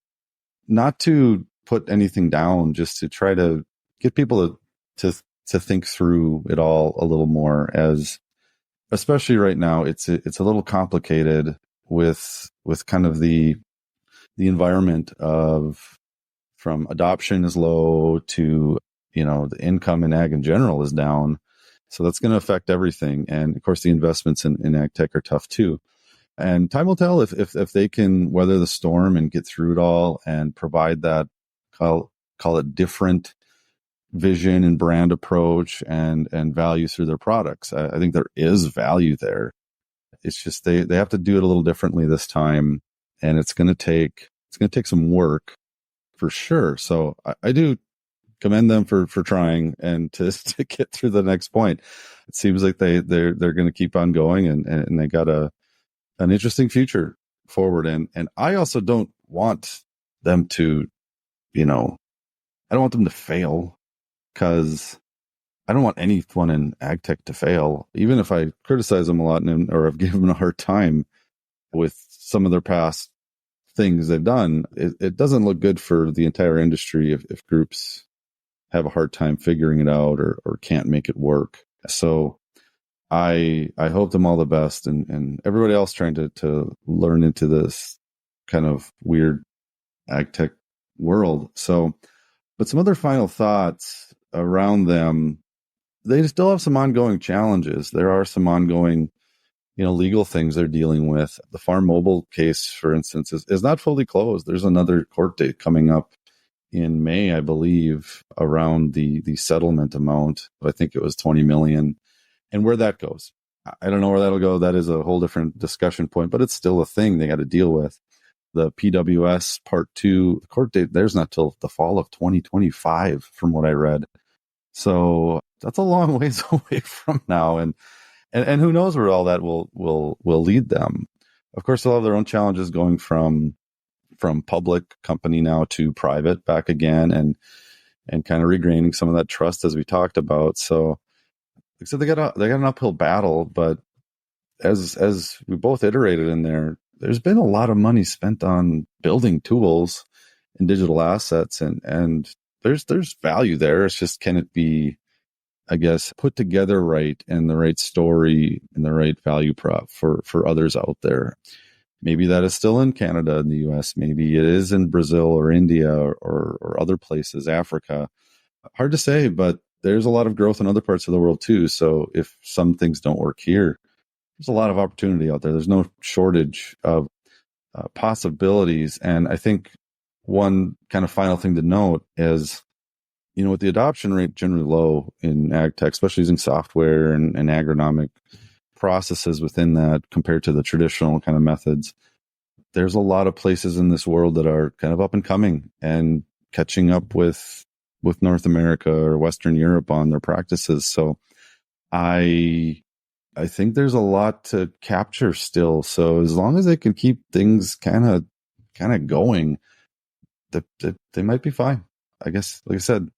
not to put anything down, just to try to get people to think through it all a little more, as especially right now, it's a little complicated with kind of the environment of, from adoption is low to, the income in ag in general is down. So that's going to affect everything. And of course, the investments in ag tech are tough too. And time will tell if they can weather the storm and get through it all and provide that, call it different vision and brand approach and value through their products. I think there is value there. It's just they have to do it a little differently this time, and it's going to take some work for sure. So I do commend them for trying and to get through the next point. It seems like they're going to keep on going, and they got an interesting future forward. And I also don't want them to, I don't want them to fail, because I don't want anyone in ag tech to fail. Even if I criticize them a lot or I've given them a hard time with some of their past things they've done, it doesn't look good for the entire industry if groups have a hard time figuring it out or can't make it work. So I hope them all the best, and everybody else trying to learn into this kind of weird ag tech world. So, but some other final thoughts around them. They still have some ongoing challenges. There are some ongoing, legal things they're dealing with. The Farm Mobile case, for instance, is not fully closed. There's another court date coming up in May, I believe, around the settlement amount. I think it was $20 million, and where that goes, I don't know where that'll go. That is a whole different discussion point, but it's still a thing they got to deal with. The PWS Part 2 court date, there's not till the fall of 2025, from what I read. So that's a long ways away from now, and who knows where all that will lead them. Of course, they'll have their own challenges going from public company now to private back again, and kind of regaining some of that trust as we talked about. So, like I said, they got an uphill battle, but as we both iterated in there, there's been a lot of money spent on building tools and digital assets, and there's value there. It's just, can it be, I guess, put together right, and the right story and the right value prop for others out there. Maybe that is still in Canada and the US. Maybe it is in Brazil or India or other places, Africa. Hard to say, but there's a lot of growth in other parts of the world too. So if some things don't work here, there's a lot of opportunity out there. There's no shortage of possibilities. And I think one kind of final thing to note is, with the adoption rate generally low in ag tech, especially using software and agronomic processes within that compared to the traditional kind of methods, there's a lot of places in this world that are kind of up and coming and catching up with North America or Western Europe on their practices. So I think there's a lot to capture still. So as long as they can keep things kind of going, they might be fine. I guess, like I said,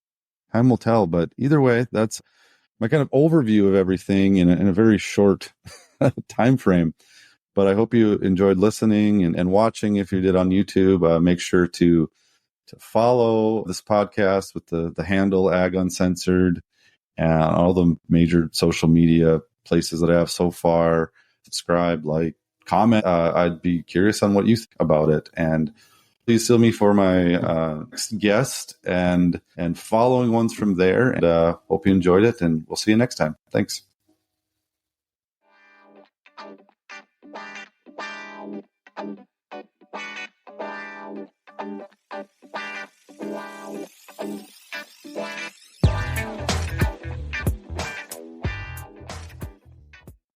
time will tell. But either way, that's my kind of overview of everything in a very short time frame. But I hope you enjoyed listening and watching. If you did on YouTube, make sure to follow this podcast with the handle Ag Uncensored and all the major social media places that I have so far. Subscribe, like, comment. I'd be curious on what you think about it. And please seal me for my next guest and following ones from there. And hope you enjoyed it, and we'll see you next time. Thanks.